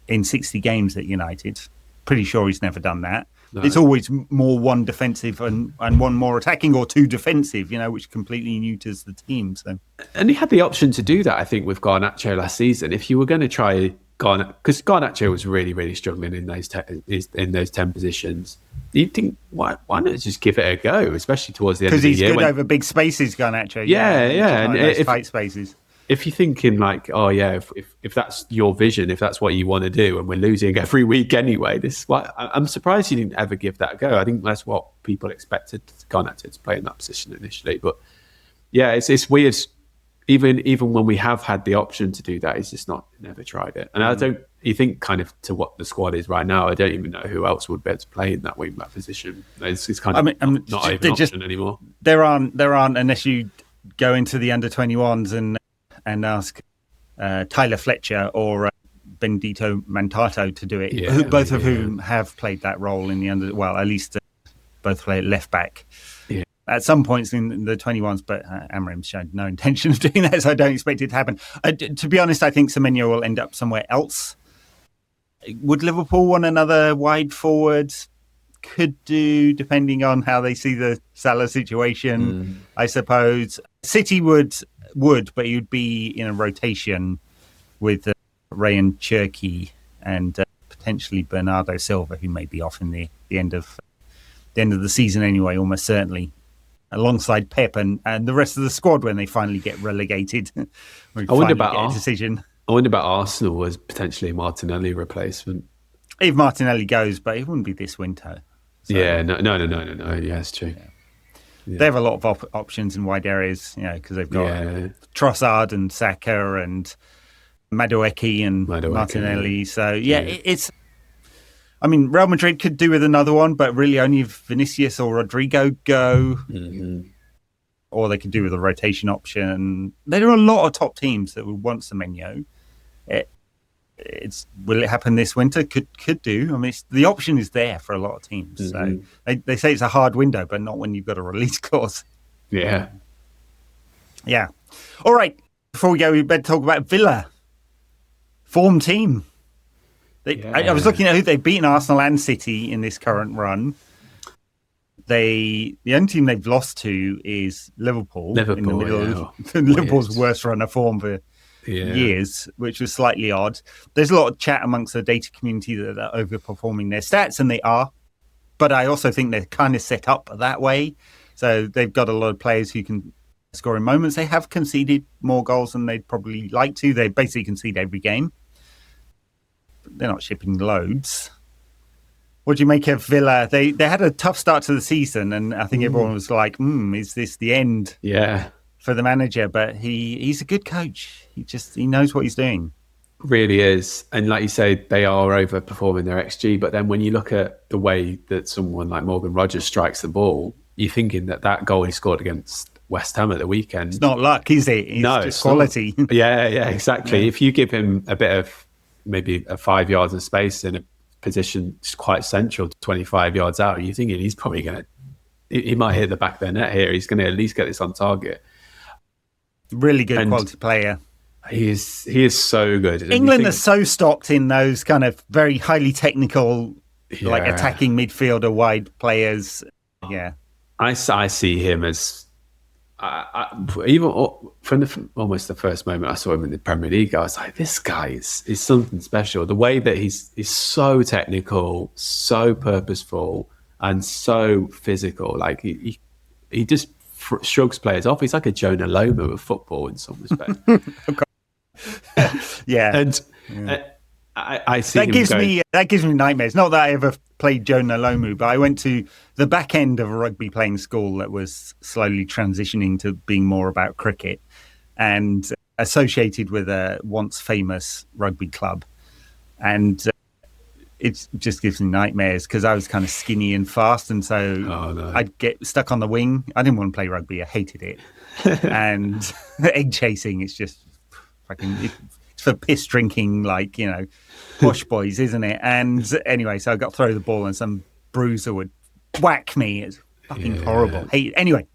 in 60 games at United. Pretty sure he's never done that. No. It's always more one defensive and one more attacking, or two defensive, which completely neuters the team. So, and he had the option to do that, I think, with Garnacho last season. If you were going to try because Garnacho was really, really struggling in those 10 positions. You'd think, why not just give it a go, especially towards the end of the year? Because he's good over big spaces, Garnacho. Yeah. And tight spaces. If you're thinking if that's your vision, if that's what you want to do, and we're losing every week anyway, I'm surprised you didn't ever give that a go. I think that's what people expected Garnacho to play in that position initially. But yeah, it's weird. Even when we have had the option to do that, he's just never tried it. And you think kind of to what the squad is right now, I don't even know who else would be able to play in that wing-back position. It's kind of not even an option anymore. There aren't, unless you go into the under-21s and ask Tyler Fletcher or Bendito Mantato to do it, both of whom have played that role in the at least both play at left-back. Yeah. At some points in the 21s, but Amorim showed no intention of doing that, so I don't expect it to happen. To be honest, I think Semenyo will end up somewhere else. Would Liverpool want another wide forward? Could do, depending on how they see the Salah situation, I suppose. City would, but you'd be in a rotation with Ryan Cherki and potentially Bernardo Silva, who may be off in the end of the season anyway, almost certainly, alongside Pep and the rest of the squad when they finally get relegated. I wonder about a decision. I wonder about Arsenal as potentially a Martinelli replacement. If Martinelli goes, but it wouldn't be this winter. So. Yeah, no. Yeah, it's true. Yeah. Yeah. They have a lot of options in wide areas, because they've got Trossard and Saka and Madueke and Martinelli. So, it's... I mean, Real Madrid could do with another one, but really only if Vinicius or Rodrigo go. Mm-hmm. Or they could do with a rotation option. There are a lot of top teams that would want Semenyo. Will it happen this winter? Could do. I mean, the option is there for a lot of teams. Mm-hmm. So they say it's a hard window, but not when you've got a release clause. Yeah. Yeah. All right. Before we go, we better talk about Villa. Form team. I was looking at who they've beaten, Arsenal and City in this current run. The only team they've lost to is Liverpool in the middle of Liverpool's worst run of form for years, which was slightly odd. There's a lot of chat amongst the data community that they're overperforming their stats, and they are. But I also think they're kind of set up that way. So they've got a lot of players who can score in moments. They have conceded more goals than they'd probably like to. They basically concede every game. But they're not shipping loads. What do you make of Villa? They had a tough start to the season, and I think everyone was like, is this the end for the manager? But he's a good coach. He knows what he's doing. Really is. And like you say, they are overperforming their XG. But then when you look at the way that someone like Morgan Rogers strikes the ball, you're thinking that goal he scored against West Ham at the weekend. It's not luck, is it? It's just quality. Yeah, exactly. Yeah. If you give him a bit of maybe 5 yards of space in a position quite central, 25 yards out, you're thinking he's probably going to, he might hit the back of their net here. He's going to at least get this on target. Really good quality player. He is so good. England are so stocked in those kind of very highly technical, like attacking midfielder wide players. Yeah. I see him as, even from almost the first moment I saw him in the Premier League, I was like, this guy is something special. The way that he's so technical, so purposeful, and so physical. Like he just shrugs players off. He's like a Jonah Lomu of football in some respect. Yeah, and I see that gives me nightmares. Not that I ever played Jonah Lomu, but I went to the back end of a rugby playing school that was slowly transitioning to being more about cricket, and associated with a once famous rugby club, and it just gives me nightmares because I was kind of skinny and fast, and so I'd get stuck on the wing. I didn't want to play rugby. I hated it, and egg chasing. It's just fucking. It's for piss drinking, like, posh boys, isn't it? And anyway, so I got to throw the ball, and some bruiser would whack me. It's fucking horrible. Hate it. Anyway,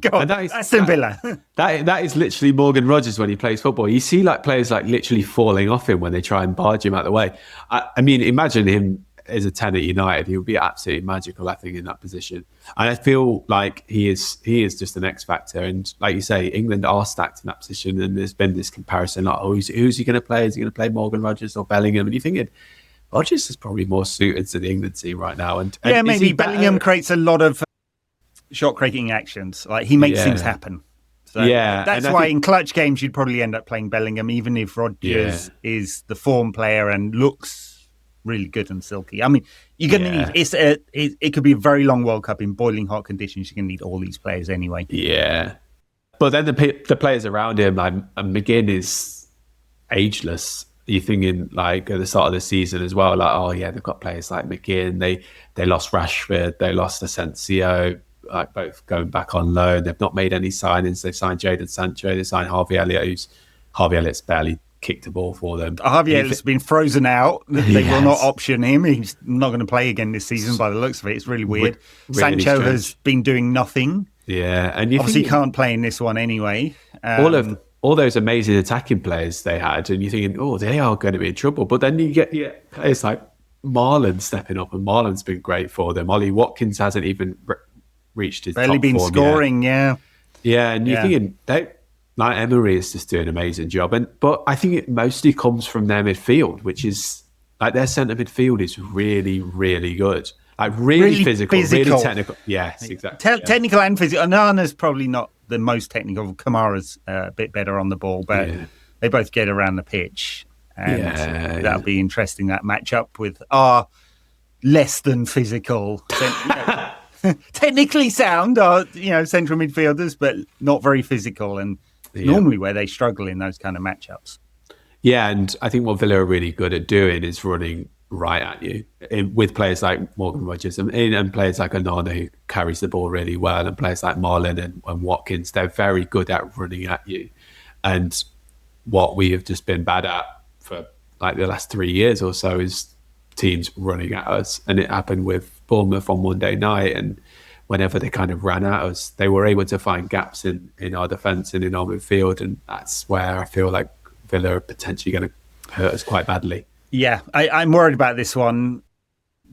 go on. Aston Villa. That is literally Morgan Rogers when he plays football. You see like players like literally falling off him when they try and barge him out of the way. I mean, imagine him as a 10 at United. He would be absolutely magical, I think, in that position. And I feel like he is just an X factor. And like you say, England are stacked in that position. And there's been this comparison, like, who's he going to play? Is he going to play Morgan Rogers or Bellingham? And you're thinking, Rogers is probably more suited to the England team right now. And maybe Bellingham creates a lot of shot creating actions. Like, he makes things happen. So that's why in clutch games you'd probably end up playing Bellingham, even if Rogers is the form player and looks really good and silky. I mean, you're going to need it could be a very long World Cup in boiling hot conditions. You're going to need all these players anyway. Yeah, but then the players around him, like McGinn, is ageless. You're thinking like at the start of the season as well, like, they've got players like McGinn. They lost Rashford, they lost Asensio, like both going back on loan. They've not made any signings. They've signed Jadon Sancho. They signed Harvey Elliott, Harvey Elliott's barely kicked the ball for them. Harvey Elliott's been frozen out. They will not option him. He's not going to play again this season by the looks of it. It's really weird. Really Sancho strange. Has been doing nothing. Yeah, and obviously can't play in this one anyway. All those amazing attacking players they had, and you're thinking, they are going to be in trouble. But then you get players like Marlon stepping up, and Marlon's been great for them. Ollie Watkins hasn't even reached his barely top been form scoring. Yet. Yeah, and you're thinking like Emery is just doing an amazing job, but I think it mostly comes from their midfield, which is like their centre midfield is really, really good, like really physical, really technical. Yes, exactly. Technical and physical. Nana's probably not the most technical. Kamara's a bit better on the ball, but they both get around the pitch, and that'll be interesting. That matchup with our less than physical, technically sound, central midfielders, but not very physical, and normally where they struggle in those kind of matchups. Yeah, and I think what Villa are really good at doing is running right at you with players like Morgan Rogers and players like Onana, who carries the ball really well, and players like Marlon and Watkins. They're very good at running at you. And what we have just been bad at for like the last 3 years or so is teams running at us. And it happened with Bournemouth on Monday night, and whenever they kind of ran at us, they were able to find gaps in our defence and in our midfield, and that's where I feel like Villa are potentially going to hurt us quite badly. Yeah, I'm worried about this one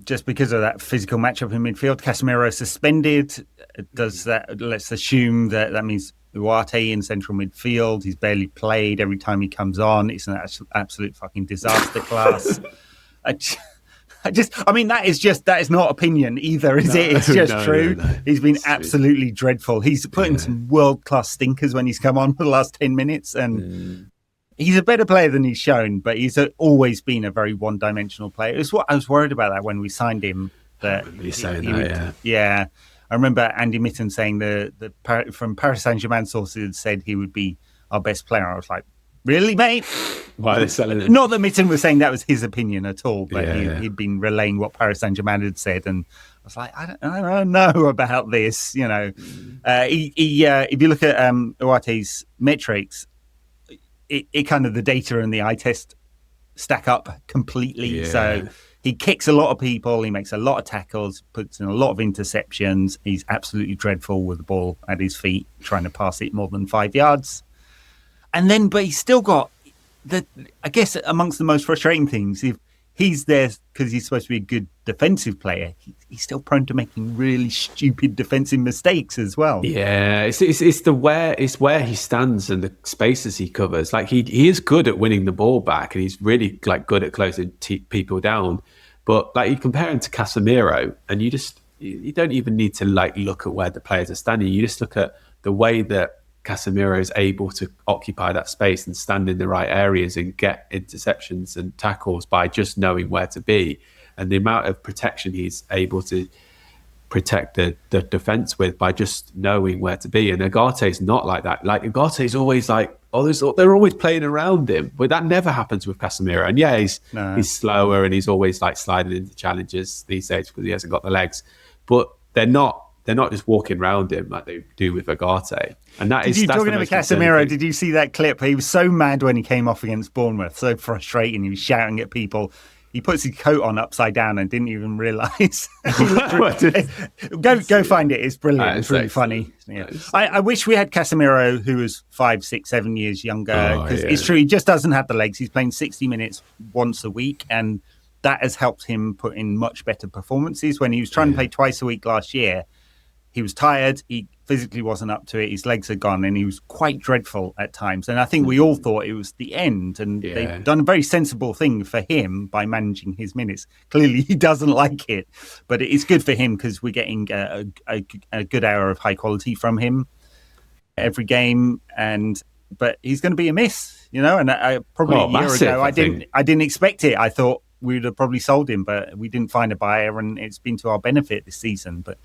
just because of that physical matchup in midfield. Casemiro suspended. Does that? Let's assume that means Ugarte in central midfield. He's barely played. Every time he comes on, it's an absolute fucking disaster class. That is not opinion either, is it? It's just true. No. He's been absolutely dreadful. He's put in some world-class stinkers when he's come on for the last 10 minutes, and he's a better player than he's shown, but he's always been a very one-dimensional player. It's what I was worried about that when we signed him. I remember Andy Mitten saying from Paris Saint-Germain sources said he would be our best player. I was like, really, mate? Why are they selling him? Not that Mitten was saying that was his opinion at all, but he'd been relaying what Paris Saint-Germain had said, and I was like, I don't know about this. If you look at Uarte's metrics, it kind of the data and the eye test stack up completely. Yeah. So he kicks a lot of people, he makes a lot of tackles, puts in a lot of interceptions. He's absolutely dreadful with the ball at his feet, trying to pass it more than 5 yards. But he's still got I guess amongst the most frustrating things, if he's there because he's supposed to be a good defensive player, he's still prone to making really stupid defensive mistakes as well. Yeah, it's where he stands and the spaces he covers. Like he is good at winning the ball back, and he's really like good at closing people down. But like you compare him to Casemiro, and you don't even need to like look at where the players are standing. You just look at the way that Casemiro is able to occupy that space and stand in the right areas and get interceptions and tackles by just knowing where to be, and the amount of protection he's able to protect the defence with by just knowing where to be. And Ugarte's not like that. Like Ugarte's always like, they're always playing around him, but that never happens with Casemiro. And he's slower and he's always like sliding into challenges these days because he hasn't got the legs, but they're not just walking around him like they do with Ugarte. And talking about Casemiro, did you see that clip? He was so mad when he came off against Bournemouth, so frustrating. He was shouting at people. He puts his coat on upside down and didn't even realise. Go find it. It's brilliant. It's really funny. Yeah. I wish we had Casemiro, who was 5, 6, 7 years younger, because it's true, he just doesn't have the legs. He's playing 60 minutes once a week, and that has helped him put in much better performances. When he was trying to play twice a week last year, he was tired, he physically wasn't up to it, his legs are gone, and he was quite dreadful at times. And I think we all thought it was the end, and they've done a very sensible thing for him by managing his minutes. Clearly, he doesn't like it, but it's good for him because we're getting a good hour of high quality from him every game. But he's going to be a miss, and probably a year ago, I didn't expect it. I thought we would have probably sold him, but we didn't find a buyer, and it's been to our benefit this season. But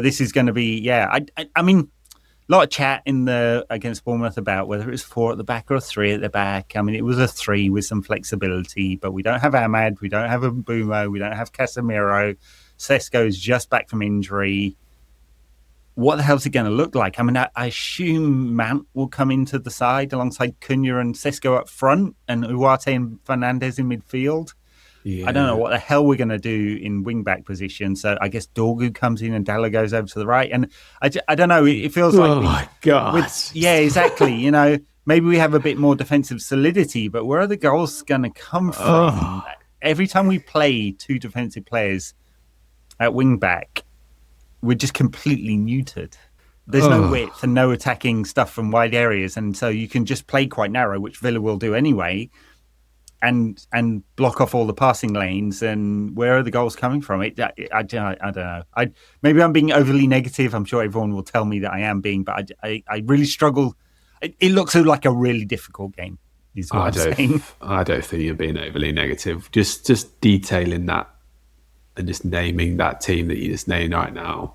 this is going to be, I mean, a lot of chat against Bournemouth about whether it's 4 at the back or 3 at the back. I mean, it was a 3 with some flexibility, but we don't have Ahmad, we don't have Mbeumo, we don't have Casemiro. Sesko's just back from injury. What the hell's it going to look like? I mean, I assume Mount will come into the side alongside Cunha and Sesko up front, and Ugarte and Fernandes in midfield. Yeah. I don't know what the hell we're going to do in wing-back position. So I guess Dorgu comes in and Dalla goes over to the right. And I don't know. It feels like... Oh, my God. Yeah, exactly. Maybe we have a bit more defensive solidity, but where are the goals going to come from? Every time we play 2 defensive players at wing-back, we're just completely neutered. There's no width and no attacking stuff from wide areas. And so you can just play quite narrow, which Villa will do anyway, and block off all the passing lanes. And where are the goals coming from? I don't know. Maybe I'm being overly negative. I'm sure everyone will tell me that I am being, but I really struggle. It looks like a really difficult game, is what I'm saying. I don't think you're being overly negative. Just detailing that and just naming that team that you just named right now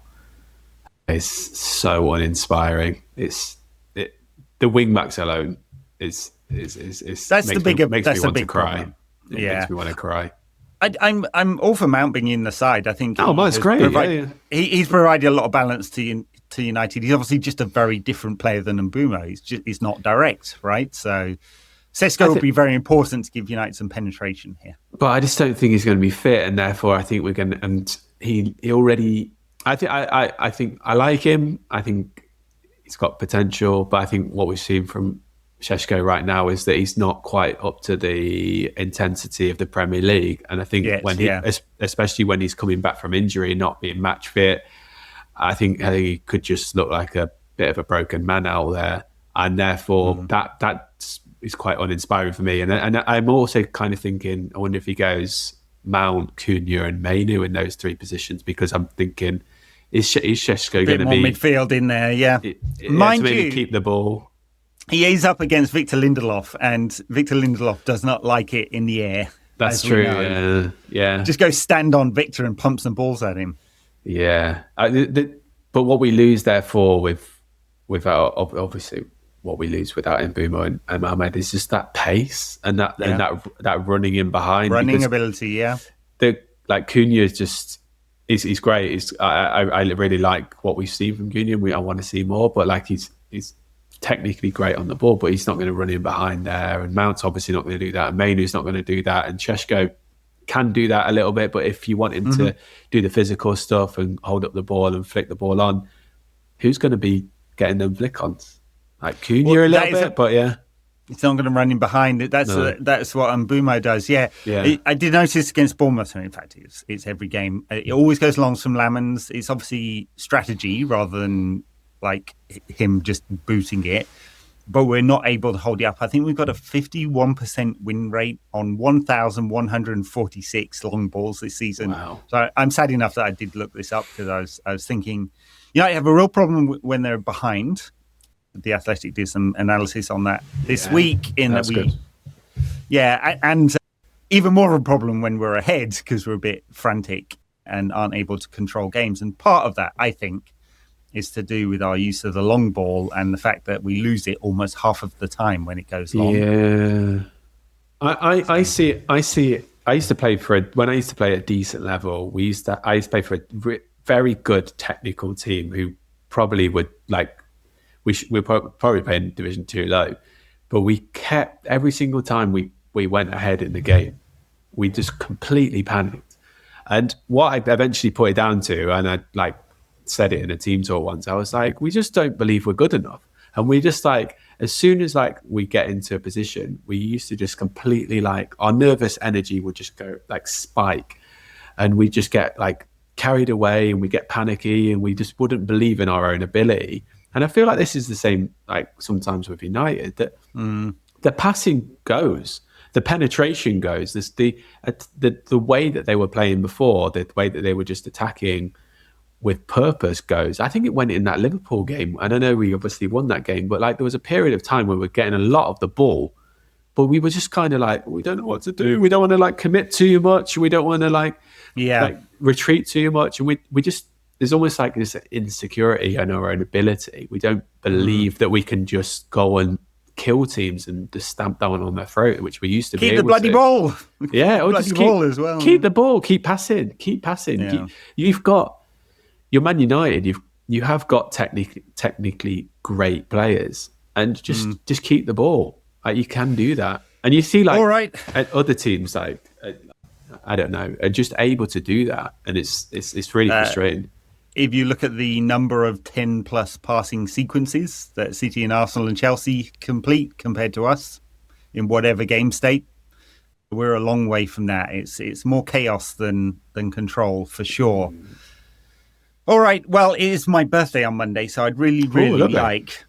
is so uninspiring. The wing backs alone is that's the bigger. Makes That's me want to cry. Problem. It makes me want to cry. I'm all for Mount being in the side. I think. Mine's great. He's provided a lot of balance to United. He's obviously just a very different player than Mbeumo. He's not direct, right? So Sesko will be very important to give United some penetration here. But I just don't think he's going to be fit, and therefore I think we're going to. And he already. I think I like him. I think he's got potential, but I think what we've seen from Sesko right now is that he's not quite up to the intensity of the Premier League. And I think especially when he's coming back from injury and not being match fit, I think he could just look like a bit of a broken man out there. And therefore that is quite uninspiring for me. And I'm also kind of thinking, I wonder if he goes Mount, Cunha and Mainoo in those three positions, because I'm thinking, is Sesko going to be midfield in there? Yeah. Mind you, keep the ball. He is up against Victor Lindelof, and Victor Lindelof does not like it in the air. That's true. Yeah. Just go stand on Victor and pump some balls at him. Yeah. But what we lose therefore without obviously what we lose without Mbeumo and Mohamed is just that pace and that running in behind. Running ability, yeah. Cunha is just he's great. I really like what we've seen from Cunha. I want to see more, but he's technically great on the ball, but he's not going to run in behind there. And Mount's obviously not going to do that. And Mainoo's not going to do that. And Sesko can do that a little bit, but if you want him to do the physical stuff and hold up the ball and flick the ball on, who's going to be getting them flick-ons? Cunha a little bit, but yeah. It's not going to run in behind it. That's what Mbeumo does. Yeah. I did notice against Bournemouth, and in fact, it's every game. It always goes along some lemons. It's obviously strategy rather than him just booting it, but we're not able to hold it up. I think we've got a 51% win rate on 1,146 long balls this season. Wow. So I'm sad enough that I did look this up, because I was thinking, I have a real problem when they're behind. The Athletic did some analysis on that this week. And even more of a problem when we're ahead, because we're a bit frantic and aren't able to control games. And part of that, I think, is to do with our use of the long ball and the fact that we lose it almost half of the time when it goes long. Yeah, I see it. I used to play when I used to play at a decent level. I used to play for a very good technical team who probably would we're probably playing Division 2 low, but we kept every single time we went ahead in the game, we just completely panicked. And what I eventually put it down to, and I said it in a team talk once, I was like, we just don't believe we're good enough. And we just as soon as we get into a position, we used to just completely our nervous energy would just go spike, and we just get carried away and we get panicky and we just wouldn't believe in our own ability. And I feel like this is the same sometimes with United, that the passing goes, the penetration goes, the way that they were playing before, the way that they were just attacking with purpose goes. I think it went in that Liverpool game. I don't know, we obviously won that game, but there was a period of time where we were getting a lot of the ball, but we were just kind of we don't know what to do. We don't want to commit too much. We don't want to retreat too much. And we just, there's almost this insecurity in our own ability. We don't believe that we can just go and kill teams and just stamp down on their throat, which we used to be able to. Keep the bloody ball. Yeah, or just ball as well. Keep the ball. Keep passing. Yeah. You've got your Man United. You have got technically great players, and just keep the ball. You can do that, and you see all right, at other teams I don't know, are just able to do that, and it's really frustrating. If you look at the number of 10 plus passing sequences that City and Arsenal and Chelsea complete compared to us in whatever game state, we're a long way from that. It's more chaos than control, for sure. All right, well, it is my birthday on Monday, so I'd really like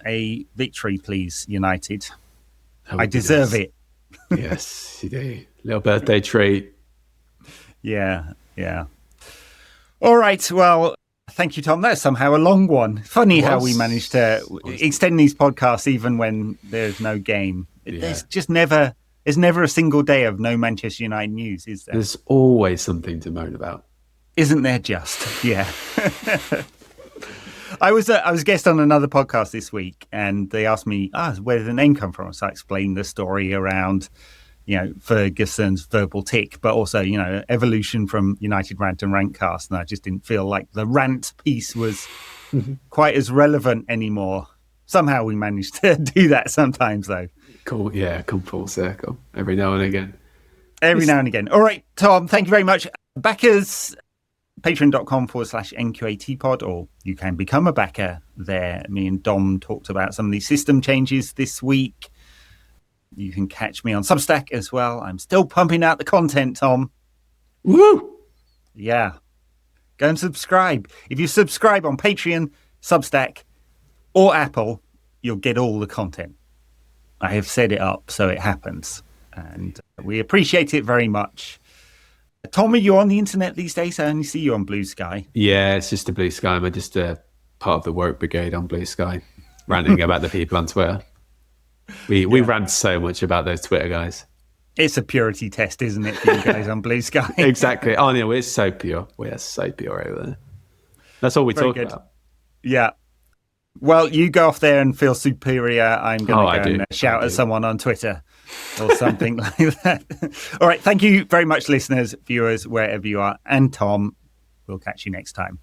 a victory, please, United. I deserve it. Yes, you do. Little birthday treat. Yeah. All right, well, Thank you, Tom. That's somehow a long one. Funny how we managed to extend these podcasts even when there's no game. There's just never a single day of no Manchester United news, is there? There's always something to moan about. Isn't there just? Yeah. I was a guest on another podcast this week, and they asked me, where did the name come from? So I explained the story around, Ferguson's verbal tick, but also, evolution from United Rant and Rantcast. And I just didn't feel like the rant piece was quite as relevant anymore. Somehow we managed to do that sometimes, though. Cool. Yeah, come full circle every now and again. Now and again. All right, Tom, thank you very much. Backers, patreon.com/NQAT pod, or you can become a backer there. Me and Dom talked about some of these system changes this week. You can catch me on Substack as well. I'm still pumping out the content, Tom. Woo! Yeah. Go and subscribe. If you subscribe on Patreon, Substack, or Apple, you'll get all the content. I have set it up so it happens. And we appreciate it very much. Tom, are you on the internet these days? I only see you on Blue Sky. Yeah, it's just a Blue Sky. I'm just a part of the woke brigade on Blue Sky, ranting about the people on Twitter. We rant so much about those Twitter guys. It's a purity test, isn't it, for you guys on Blue Sky? Exactly. Oh, no, we're so pure. We are so pure over there. That's all we talk about. Yeah. Well, you go off there and feel superior. I'm going to go and shout at someone on Twitter or something like that. All right. Thank you very much, listeners, viewers, wherever you are. And Tom, we'll catch you next time.